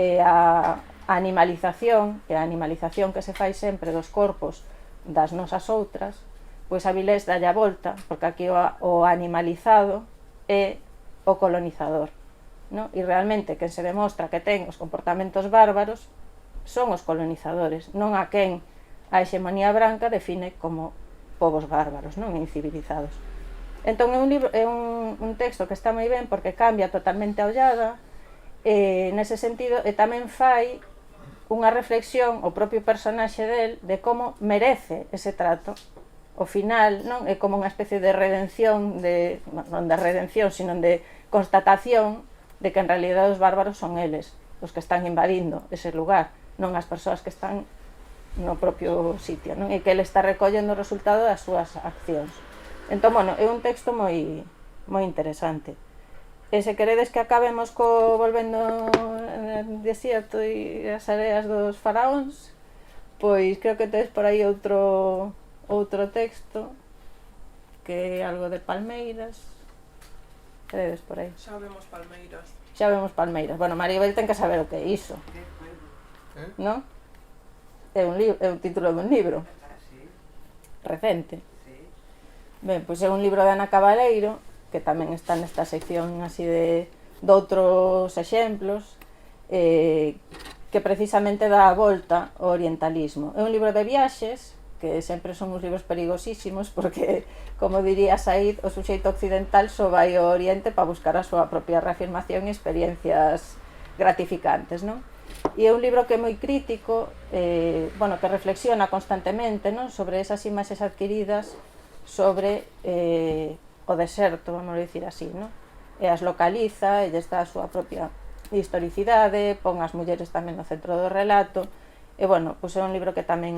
a animalización, e a animalización que se fai sempre dos corpos das nosas outras, pois Avilés dalle a volta, porque aquí o animalizado é o colonizador, ¿no? E realmente quen se demostra que ten os comportamentos bárbaros son os colonizadores, non a quen a hexemonía branca define como povos bárbaros, non incivilizados. Entón é un texto que está moi ben porque cambia totalmente a ollada, nese sentido, e tamén fai unha reflexión o propio personaxe del de como merece ese trato. Ao final, non é como unha especie de redención, non de redención, sino de constatación de que en realidad os bárbaros son eles, os que están invadindo ese lugar, non as persoas que están no propio sitio, non? E que ele está recollendo o resultado das súas accións. Entón, bueno, é un texto moi interesante. E se queredes que acabemos volvendo ao desierto e as areas dos faraóns, pois creo que tedes por aí outro texto que é algo de palmeiras. Queredes por aí? Xa vemos palmeiras. Xa vemos palmeiras. Bueno, Maribel ten que saber o que é iso, non? É un título dun libro recente. Ben, pois é un libro de Ana Cabaleiro, que tamén está nesta sección así de outros exemplos, que precisamente dá a volta ao orientalismo. É un libro de viaxes, que sempre son uns libros perigosísimos, porque, como diría Said, o suxeito occidental só vai ao oriente para buscar a súa propia reafirmación e experiencias gratificantes, non? E é un libro que é moi crítico, bueno, que reflexiona constantemente, non?, sobre esas imaxes adquiridas sobre o deserto, vamos a dicir así, non? E as localiza, e lles dá a súa propia historicidade, pon as mulleres tamén no centro do relato, e, bueno, pois é un libro que tamén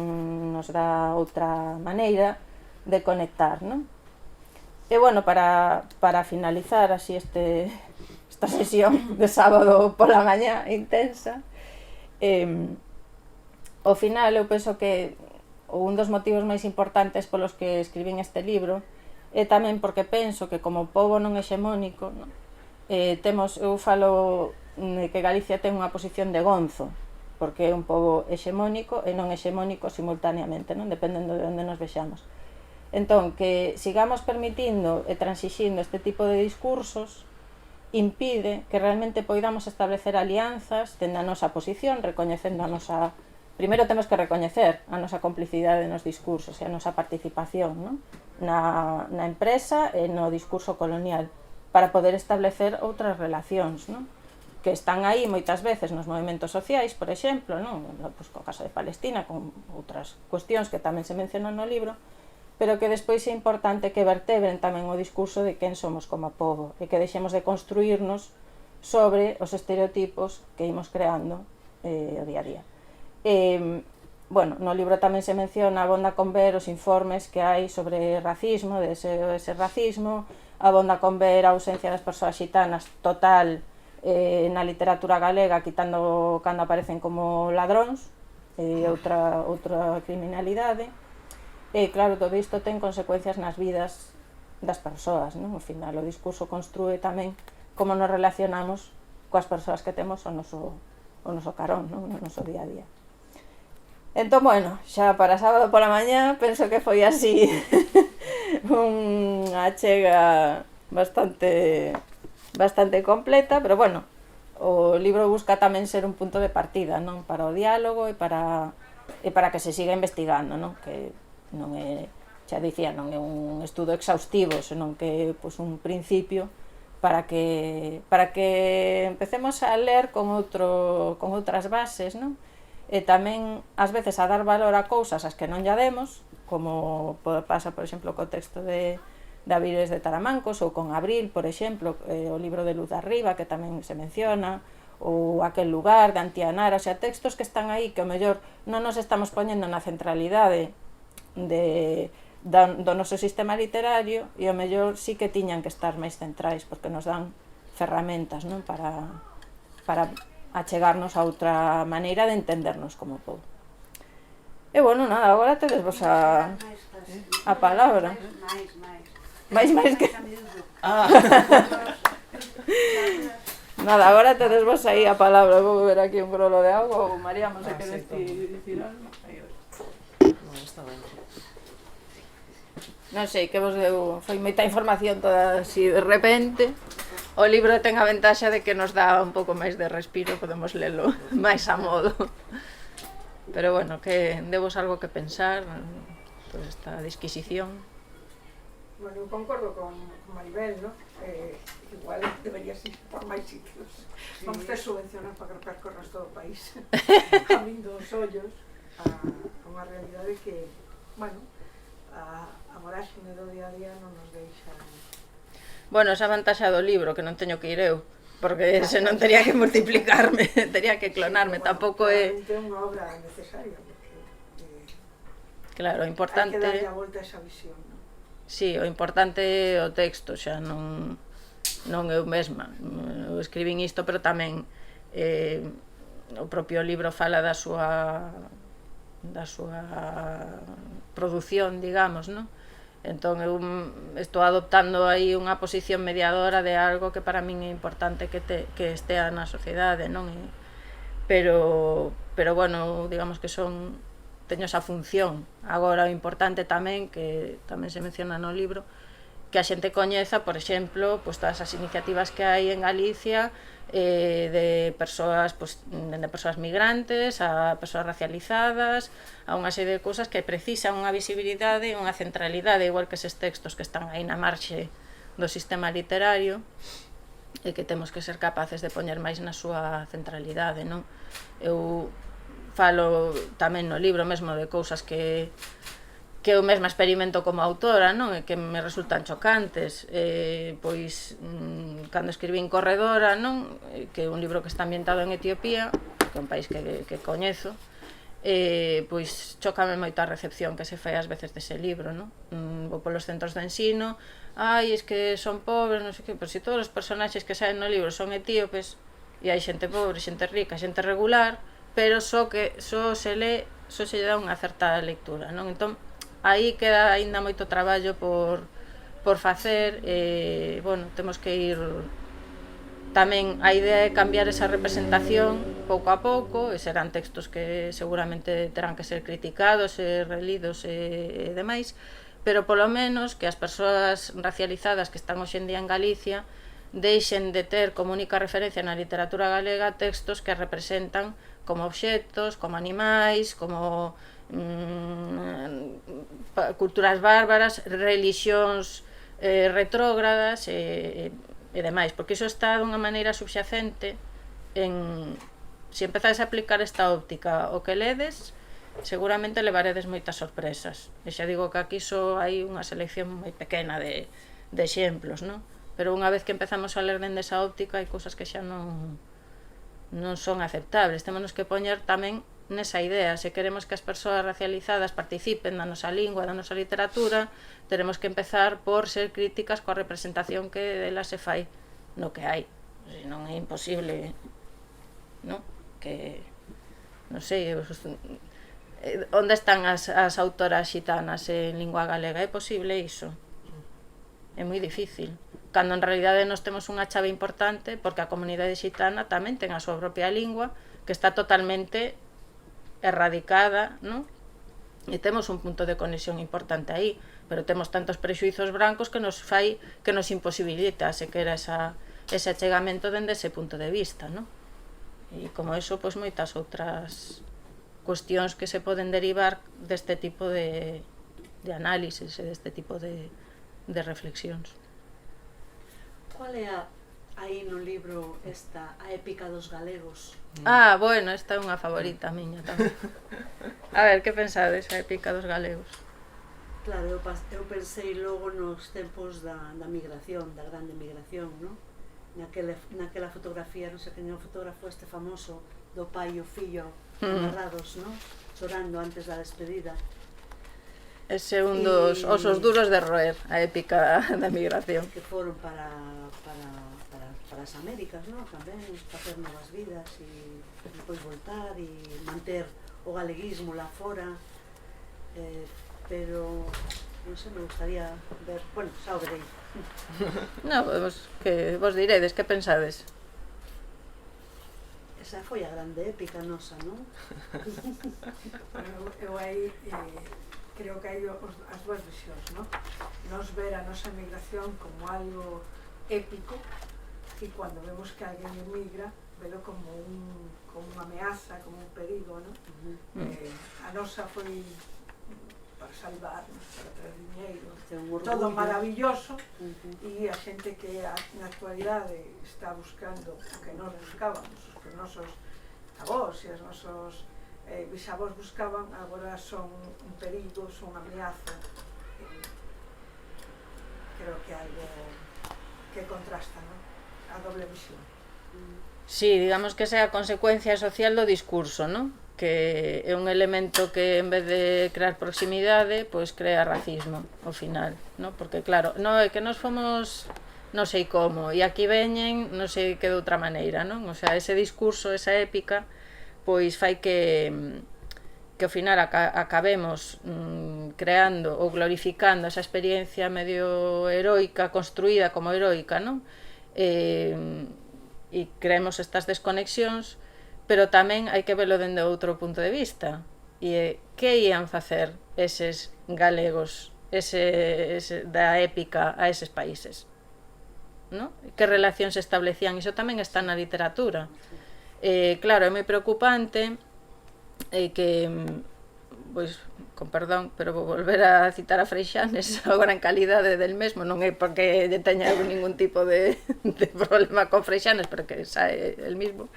nos dá outra maneira de conectar, non? E, bueno, para finalizar así esta sesión de sábado pola mañá intensa, ao final eu penso que un dos motivos máis importantes polos que escribín este libro é tamén porque penso que como pobo non hexemónico, non? Eu falo que Galicia ten unha posición de gonzo, porque é un pobo hexemónico e non hexemónico simultaneamente, non? Dependendo de onde nos vexamos. Entón, que sigamos permitindo e transixindo este tipo de discursos impide que realmente poidamos establecer alianzas tendo a nosa posición, recoñecendo a nosa... Primeiro temos que recoñecer a nosa complicidade nos discursos e a nosa participación, non?, na empresa e no discurso colonial, para poder establecer outras relacións, non?, que están aí moitas veces nos movimentos sociais, por exemplo, non?, pois, co caso de Palestina, con outras cuestións que tamén se mencionan no libro, pero que despois é importante que vertebren tamén o discurso de quen somos como pobo e que deixemos de construirnos sobre os estereotipos que imos creando o día a día. Bueno, no libro tamén se menciona, abonda con ver os informes que hai sobre racismo, de ese racismo, abonda con ver a ausencia das persoas xitanas total na literatura galega, quitando cando aparecen como ladróns e outra criminalidade. E claro, todo isto ten consecuencias nas vidas das persoas, non? Ao final, o discurso construe tamén como nos relacionamos coas persoas que temos o noso carón, non?, no noso día a día. Entón, bueno, xa para sábado pola mañá penso que foi así unha chega bastante completa, pero bueno, o libro busca tamén ser un punto de partida, non, para o diálogo e para que se siga investigando, non, que non é, xa dicía, non é un estudo exhaustivo, senón que é un principio para que empecemos a ler con outras bases, non? E tamén, ás veces, a dar valor a cousas as que non lla demos, como pasa, por exemplo, co texto de Avilés de Taramancos, ou con Abril, por exemplo, o libro de Luz de Arriba, que tamén se menciona, ou Aquel lugar, de Antianara, o sea, textos que están aí que, ao mellor, non nos estamos poñendo na centralidade do noso sistema literario, e ao mellor sí que tiñan que estar máis centrais, porque nos dan ferramentas, non? Para achegarnos a outra maneira de entendernos como povo. E, bueno, nada, agora tedes vos a palabra. Mais que... Nada, agora tedes vos aí a palabra. Vou beber aquí un grolo de agua, ou María, non sei que dicir algo. Está ben. Non sei, que vos deu... Foi moita información toda así de repente. O libro ten a ventaxa de que nos dá un pouco máis de respiro, podemos lelo máis a modo. Pero bueno, que demos algo que pensar, toda esta disquisición. Bueno, eu concordo con Maribel, ¿no? Igual deberías ir por máis sitios. Vamos ter subvencionar para que percorras todo o país. Abrindo os ollos a unha realidade que, bueno, a voráxine do día a día non nos deixa... Bueno, esa vantaxa do libro, que non teño que ir eu, porque se non tería que multiplicarme, tería que clonarme, tampouco é... É unha obra necesaria, porque... Claro, o importante... Hai que darlle a volta a esa visión, non? Sí, o importante é o texto, xa non eu mesma. Eu escribín isto, pero tamén o propio libro fala da súa produción, digamos, non? Entón eu estou adoptando aí unha posición mediadora de algo que para min é importante que estea na sociedade, non? Pero bueno, digamos que teño esa función. Agora o importante tamén, que tamén se menciona no libro, que a xente coñeza, por exemplo, todas as iniciativas que hai en Galicia de persoas migrantes, a persoas racializadas, a unha serie de cousas que precisan unha visibilidade e unha centralidade, igual que eses textos que están aí na marxe do sistema literario, e que temos que ser capaces de poñer máis na súa centralidade, non? Eu falo tamén no libro mesmo de cousas que eu mesma experimento como autora, non? E que me resultan chocantes. Pois, cando escribín Corredora, non? Que é un libro que está ambientado en Etiopía, que é un país que coñezo, pois chócame moito a recepción que se fai ás veces dese libro, non? Vou polos centros de ensino, es que son pobres, non sei que, pero se todos os personaxes que saen no libro son etíopes, e hai xente pobre, xente rica, xente regular, pero só se lle dá unha certa lectura, non? Entón, aí queda aínda moito traballo por facer. Bueno, temos que ir tamén, a idea é cambiar esa representación pouco a pouco, e serán textos que seguramente terán que ser criticados e relidos e demais, pero polo menos que as persoas racializadas que están hoxe en día en Galicia deixen de ter como única referencia na literatura galega textos que representan como obxectos, como animais, como culturas bárbaras, religións retrógradas e demais, porque iso está dunha maneira subxacente en... Se empezades a aplicar esta óptica o que ledes, seguramente levaredes moitas sorpresas. E xa digo que aquí só hai unha selección moi pequena de exemplos, non? Pero unha vez que empezamos a ler dende esa óptica, hai cousas que xa non son aceptables. Temos que poñer tamén nesa idea. Se queremos que as persoas racializadas participen da nosa lingua, da nosa literatura, teremos que empezar por ser críticas coa representación que delas se fai no que hai. Non é imposible, non? Que, non sei, onde están as autoras xitanas en lingua galega? É posible iso? É moi difícil. Cando en realidade nos temos unha chave importante, porque a comunidade xitana tamén ten a súa propia lingua, que está totalmente erradicada, non? E temos un punto de conexión importante aí, pero temos tantos prexuizos brancos que nos imposibilita sequera ese achegamento dende ese punto de vista, non? E como eso, pois moitas outras cuestións que se poden derivar deste tipo de análisis e deste tipo de reflexións. Cual é aí no libro esta, a épica dos galegos? Bueno, esta é unha favorita miña tamén. A ver, que pensades, a épica dos galegos? Claro, eu pensei logo nos tempos da migración, da grande migración, non? Naquela fotografía, non sei quen é o fotógrafo este famoso, do pai e o fillo amarrados, non? Chorando antes da despedida. Ese é un dos osos duros de roer, a épica da migración. Que foron para as Américas, non? Tamén, facer novas vidas e depois voltar e manter o galeguismo lá fora, pero non sei, me gustaría ver, bueno, xa o verei. Non, que vos diredes, que pensades? Esa foi a grande épica nosa, non? Eu aí creo que hai as dúas visións, non? Nos ver a nosa migración como algo épico e cando vemos que alguén emigra velo como unha ameaza, como un perigo, non? A nosa foi para salvarnos, para traer dinheiro, todo maravilloso, e a xente que na actualidade está buscando o que nós buscábamos, o que nosos avós e os nosos bisavós buscaban, agora son un perigo, son unha ameaza. Creo que é algo que contrasta, non? A doble visión. Sí, digamos que esa é a consecuencia social do discurso, non? Que é un elemento que en vez de crear proximidade, pois crea racismo ao final, non? Porque claro, non é que nos fomos non sei como, e aquí veñen non sei que de outra maneira, non? O sea, ese discurso, esa épica, pois fai que ao final acabemos creando ou glorificando esa experiencia medio heroica, construída como heroica, non? E creemos estas desconexións, pero tamén hai que velo dende outro punto de vista, e que ían facer eses galegos da épica a eses países, non? Que relacións se establecían? Iso tamén está na literatura. Claro, é moi preocupante que, pois, con perdón, pero vou volver a citar a Freixanes agora en calidade del mesmo, non é porque teña ningún tipo de problema con Freixanes, pero que sae el mismo.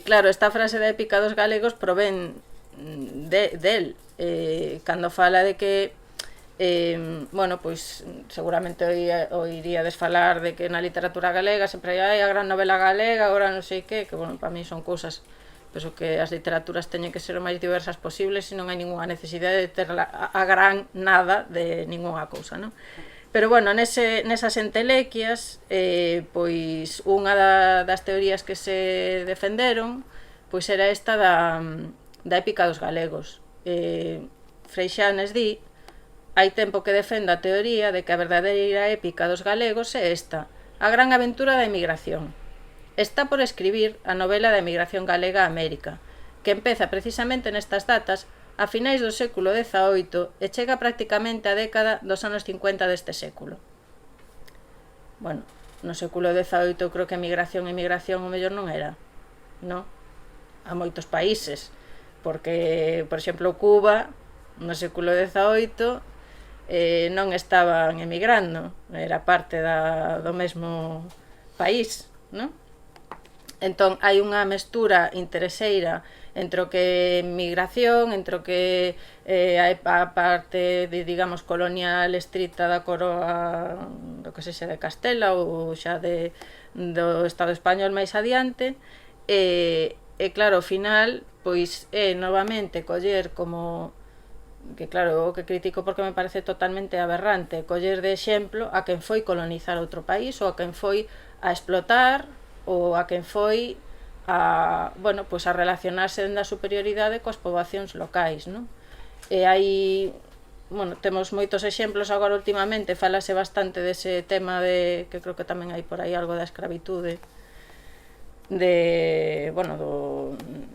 Claro, esta frase da épica dos galegos provén del, cando fala de que bueno, pois seguramente oiríades falar de que na literatura galega sempre hai a gran novela galega, agora non sei que bueno, para mí son cousas, penso que as literaturas teñen que ser o máis diversas posibles e non hai ninguna necesidade de ter a gran nada de ninguna cousa, non? Pero bueno, nesas entelequias, pois unha das teorías que se defenderon pois era esta da épica dos galegos. Freixanes di: hai tempo que defendo a teoría de que a verdadeira épica dos galegos é esta, a gran aventura da emigración. Está por escribir a novela da emigración galega a América, que empeza precisamente nestas datas a finais do século XVIII e chega prácticamente á década dos anos 50 deste século. Bueno, no século XVIII eu creo que emigración o mellor non era, non? A moitos países, porque, por exemplo, Cuba, no século XVIII, non estaban emigrando, era parte do mesmo país, non? Entón, hai unha mestura intereseira entre o que é migración, entre o que a parte, digamos, colonial estrita da coroa, do que sexa de Castela ou xa do Estado español máis adiante, e claro, ao final, pois é novamente coller como, que claro, o que critico porque me parece totalmente aberrante, coller de exemplo a quen foi colonizar outro país ou a quen foi a explotar ou a quen foi a relacionarse da superioridade coas poboacións locais, non? E hai, bueno, temos moitos exemplos agora últimamente, falase bastante dese tema que creo que tamén hai por aí algo da escravitude,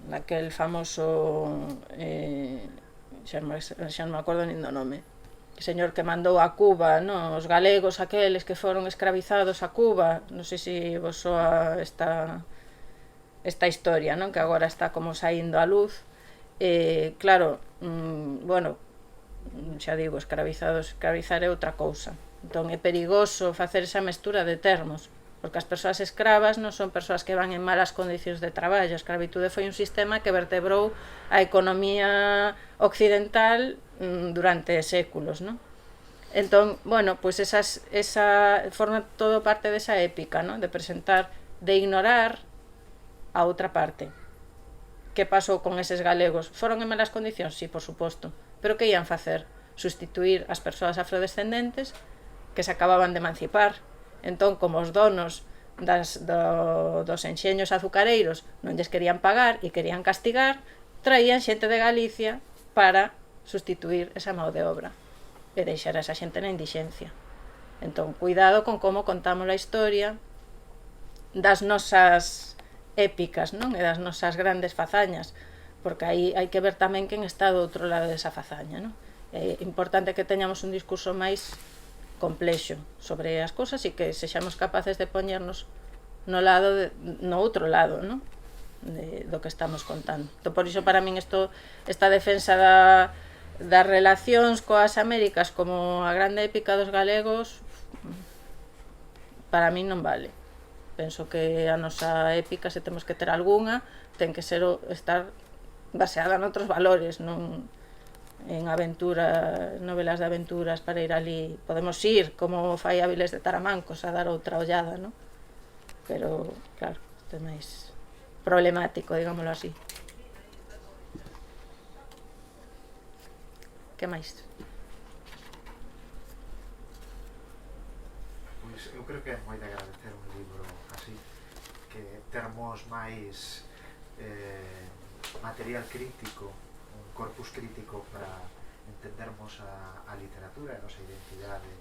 daquel famoso, xa non me acordo nin do nome, señor que mandou a Cuba, non? Os galegos aqueles que foron escravizados a Cuba, non sei se vos soa esta historia, non? Que agora está como saindo á luz. Claro, bueno, xa digo, escravizar é outra cousa. Entón é perigoso facer esa mestura de termos, porque as persoas escravas non son persoas que van en malas condicións de traballo. A escravitude foi un sistema que vertebrou a economía occidental durante séculos, non? Entón, bueno, pois esa forma todo parte desa épica, non? De presentar, de ignorar a outra parte. Que pasou con eses galegos? Foron en malas condicións? Sí, por suposto. Pero que ian facer? Sustituir as persoas afrodescendentes que se acababan de emancipar. Entón, como os donos dos enxeños azucareiros non lles querían pagar e querían castigar, traían xente de Galicia para sustituir esa mão de obra e deixar a esa xente na indixencia. Entón, cuidado con como contamos a historia das nosas épicas, non? E das nosas grandes fazañas, porque aí hai que ver tamén quen está do outro lado desa fazaña, non? É importante que teñamos un discurso máis complexo sobre as cousas e que sexamos capaces de poñernos no outro lado, non? Do que estamos contando. Entón, por iso para min esta defensa das relacións coas Américas como a grande épica dos galegos para min non vale. Penso que a nosa épica, se temos que ter algunha, ten que estar baseada noutros valores, non en novelas de aventuras para ir ali. Podemos ir, como fai Avilés de Taramancos, a dar outra ollada, non? Pero, claro, isto é máis problemático, digámoslo así. Que máis? Pois eu creo que é moi de agradecer un libro así, que termos máis material crítico, un corpus crítico para entendermos a literatura e a nosa identidade.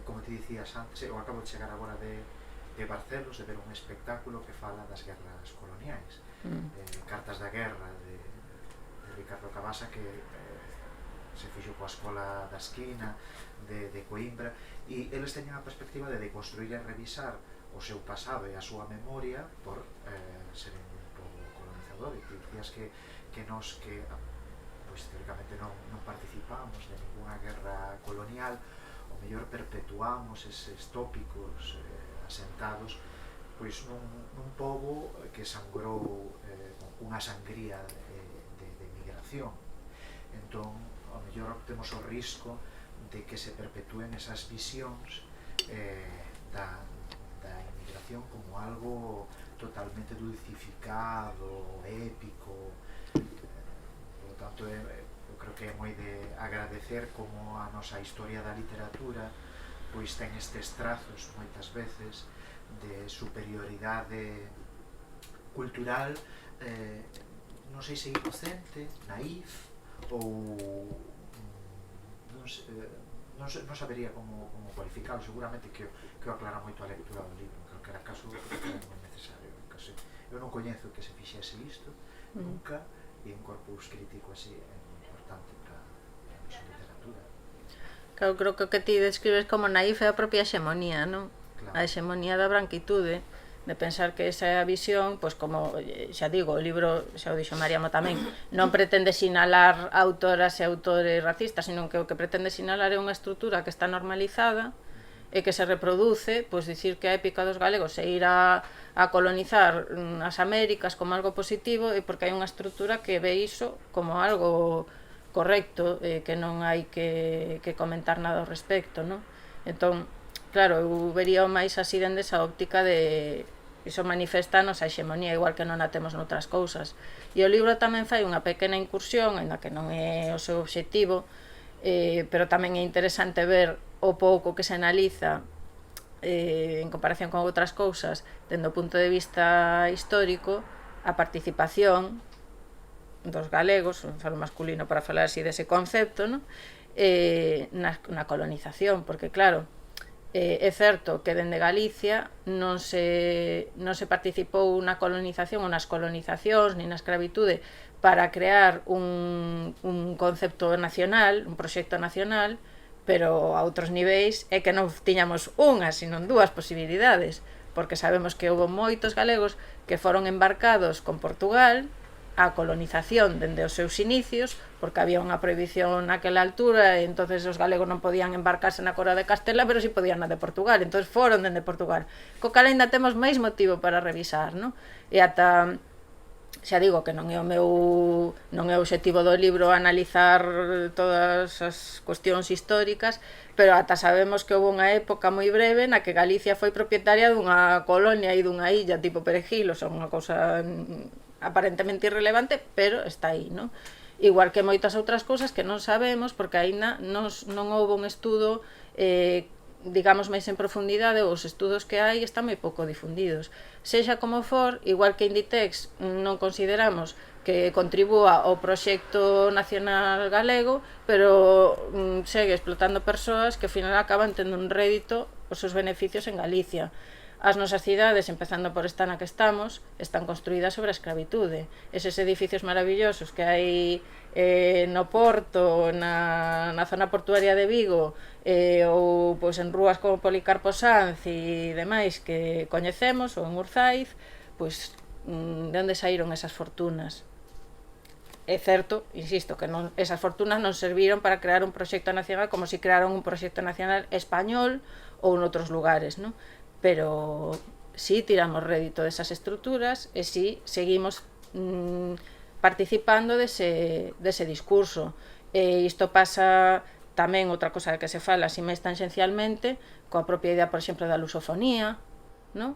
Como te dicías antes, eu acabo de chegar agora de Barcelos, de ver un espectáculo que fala das guerras coloniais, Cartas da Guerra de Ricardo Cabasa, que se fixo coa Escola da Esquina de Coimbra, e eles teñen a perspectiva de deconstruir e revisar o seu pasado e a súa memoria por ser un pobo colonizador. E te dicías que nos que pois teóricamente non participamos de ninguna guerra colonial, o mellor perpetuamos eses tópicos asentados pois nun pobo que sangrou unha sangría de migración. Entón, ao mellor temos o risco de que se perpetúen esas visións da inmigración como algo totalmente dulcificado, épico. Por lo tanto, eu creo que é moi de agradecer como a nosa historia da literatura pois ten estes trazos moitas veces de superioridade cultural, non sei se inocente, naif, ou non sabería como cualificarlo. Seguramente que o aclara moito a lectura do libro, en calquera caso é moi necesario. Eu non coñezo que se fixese isto nunca, e un corpus crítico así é importante para a nosa literatura. Claro, creo que o que ti describes como naif é a propia hexemonía, non? Claro. A hexemonía da branquitude, de pensar que esa é a visión, pois como xa digo, o libro, xa o dixo Mariamo tamén, non pretende sinalar autoras e autores racistas, sino que o que pretende sinalar é unha estrutura que está normalizada e que se reproduce, pois dicir que a épica dos galegos é ir a colonizar as Américas como algo positivo, e porque hai unha estrutura que ve iso como algo correcto, que non hai que comentar nada ao respecto, non? Entón, claro, eu vería máis así dende esa óptica de iso manifestanos a hexemonía, igual que non a temos noutras cousas. E o libro tamén fai unha pequena incursión, en que non é o seu obxectivo, pero tamén é interesante ver o pouco que se analiza en comparación con outras cousas, dende o punto de vista histórico, a participación dos galegos, falo masculino para falar así dese concepto, non? Na colonización, porque claro, é certo que dende Galicia non se participou na colonización ou nas colonizacións ni na escravitude para crear un concepto nacional, un proxecto nacional, pero a outros niveis é que non tiñamos unha, sino dúas posibilidades, porque sabemos que houve moitos galegos que foron embarcados con Portugal a colonización dende os seus inicios, porque había unha prohibición naquela altura, e entonces os galegos non podían embarcarse na coroa de Castela, pero si podían na de Portugal, entonces foron dende Portugal, co cal ainda temos máis motivo para revisar, non? E ata, xa digo que non é o obxectivo do libro analizar todas as cuestións históricas, pero ata sabemos que houve unha época moi breve na que Galicia foi propietaria dunha colonia e dunha illa tipo Perejil, o sea, unha cousa aparentemente irrelevante, pero está aí, non? Igual que moitas outras cousas que non sabemos, porque aínda non houve un estudo digamos máis en profundidade, os estudos que hai están moi pouco difundidos. Sexa como for, igual que Inditex non consideramos que contribúa ao proxecto nacional galego, pero segue explotando persoas que ao final acaban tendo un rédito os seus beneficios en Galicia. As nosas cidades, empezando por esta na que estamos, están construídas sobre a escravitude. Eses edificios maravillosos que hai no Porto, na zona portuaria de Vigo, ou pois, en rúas como Policarpo Sanz e demais que coñecemos, ou en Urzaiz, pois, de onde saíron esas fortunas? É certo, insisto, que esas fortunas non serviron para crear un proxecto nacional como si crearon un proxecto nacional español ou en outros lugares, non? Pero si tiramos rédito desas estruturas e si seguimos participando dese discurso. E isto pasa tamén, outra cosa que se fala así máis tangencialmente, coa propia idea, por exemplo, da lusofonía, non?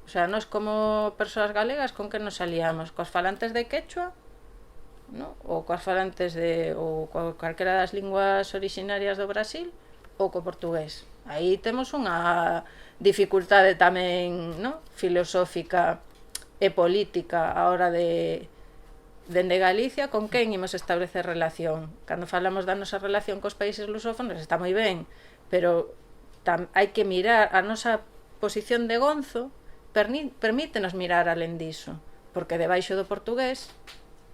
O sea, nós como persoas galegas con que nos aliamos? Coas falantes de quechua, non? Ou coas falantes ou calquera das linguas orixinarias do Brasil, ou co portugués. Aí temos unha dificultade tamén, non? Filosófica e política a hora de dende Galicia con quen imos establecer relación. Cando falamos da nosa relación cos países lusófonos está moi ben, pero hai que mirar a nosa posición de gonzo, permítenos mirar alén diso, porque debaixo do portugués,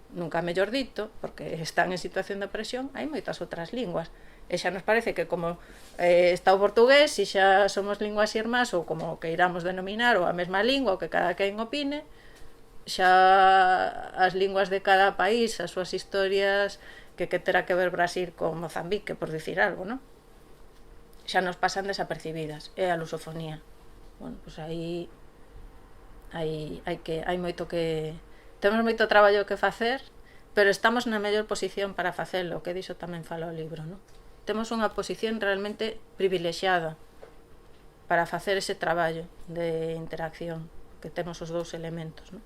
nunca mellor dito, porque están en situación de opresión, hai moitas outras linguas. E xa nos parece que como está o portugués, e xa somos linguas irmás, ou como queiramos denominar, ou a mesma lingua, ou que cada quen opine, xa as linguas de cada país, as súas historias, que terá que ver Brasil con Mozambique, por dicir algo, non? Xa nos pasan desapercibidas, é a lusofonía. Bueno, pois aí hai moito que... Temos moito traballo que facer, pero estamos na mellor posición para facelo, que diso tamén fala o libro, non? Temos unha posición realmente privilexiada para facer ese traballo de interacción, que temos os dous elementos, non?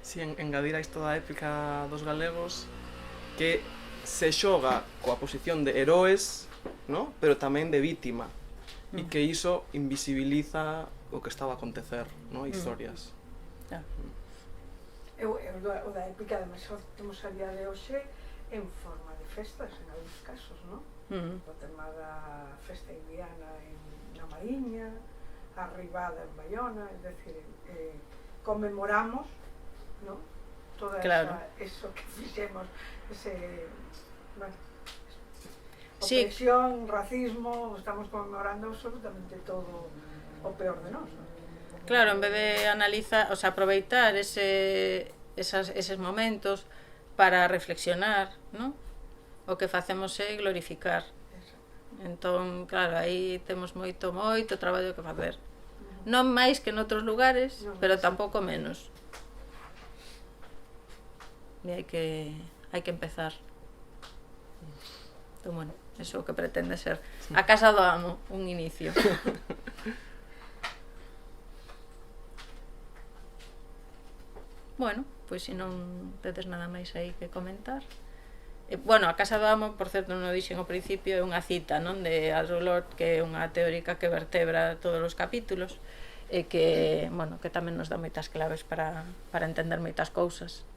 Si engadir a isto da épica dos galegos, que se xoga coa posición de heroes, ¿no? Pero tamén de vítima, e que iso invisibiliza o que estaba a acontecer, ¿no? Historias. O da épica, además, temos a día de hoxe en forma de festas, en algúns casos, non? O tema da festa indiana na Mariña, a arribada en Bayona, es decir, conmemoramos, non? Toda eso que fixemos, opresión, racismo, estamos conmemorando absolutamente todo o peor de nós, non? Claro, en vez de analizar, o sea, aproveitar eses momentos para reflexionar, non? O que facemos é glorificar. Entón, claro, aí temos moito traballo que facer. Non máis que noutros lugares, pero tampouco menos. E hai que empezar. Entón, bueno, eso é o que pretende ser a Casa do Amo, un inicio. Bueno, pois se non tedes nada máis aí que comentar. Bueno, a Casa do Amo, por certo, non o dixen ao principio, é unha cita, non, de Audre Lorde, que é unha teórica que vertebra todos os capítulos e que, bueno, que tamén nos dá moitas claves para entender moitas cousas.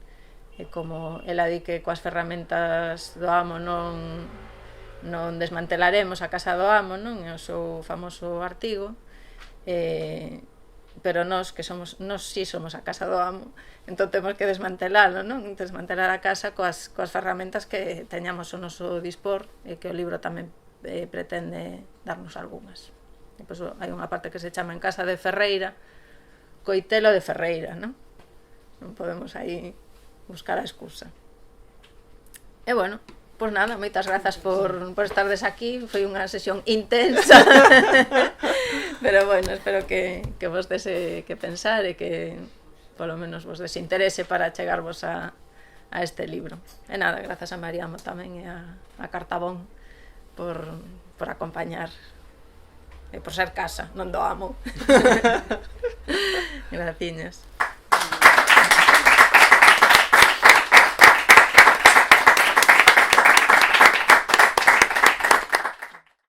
E como ela di que coas ferramentas do amo non desmantelaremos a Casa do Amo, non? É o seu famoso artigo. Pero nós sí somos a Casa do Amo, entón temos que desmantelalo, non? Desmantelar a casa coas ferramentas que teñamos o noso dispor e que o libro tamén pretende darnos algunhas. E, pois, hai unha parte que se chama En casa de Ferreira, coitelo de Ferreira, non? Non podemos aí buscar a excusa. E bueno, pois nada, moitas grazas por estardes aquí, foi unha sesión intensa, pero bueno, espero que vos dese que pensar e que polo menos vos dese interese para chegarvos a este libro. E nada, grazas a Mariamo tamén e a Cartabón por acompañar e por ser casa, non do amo. Graciñas.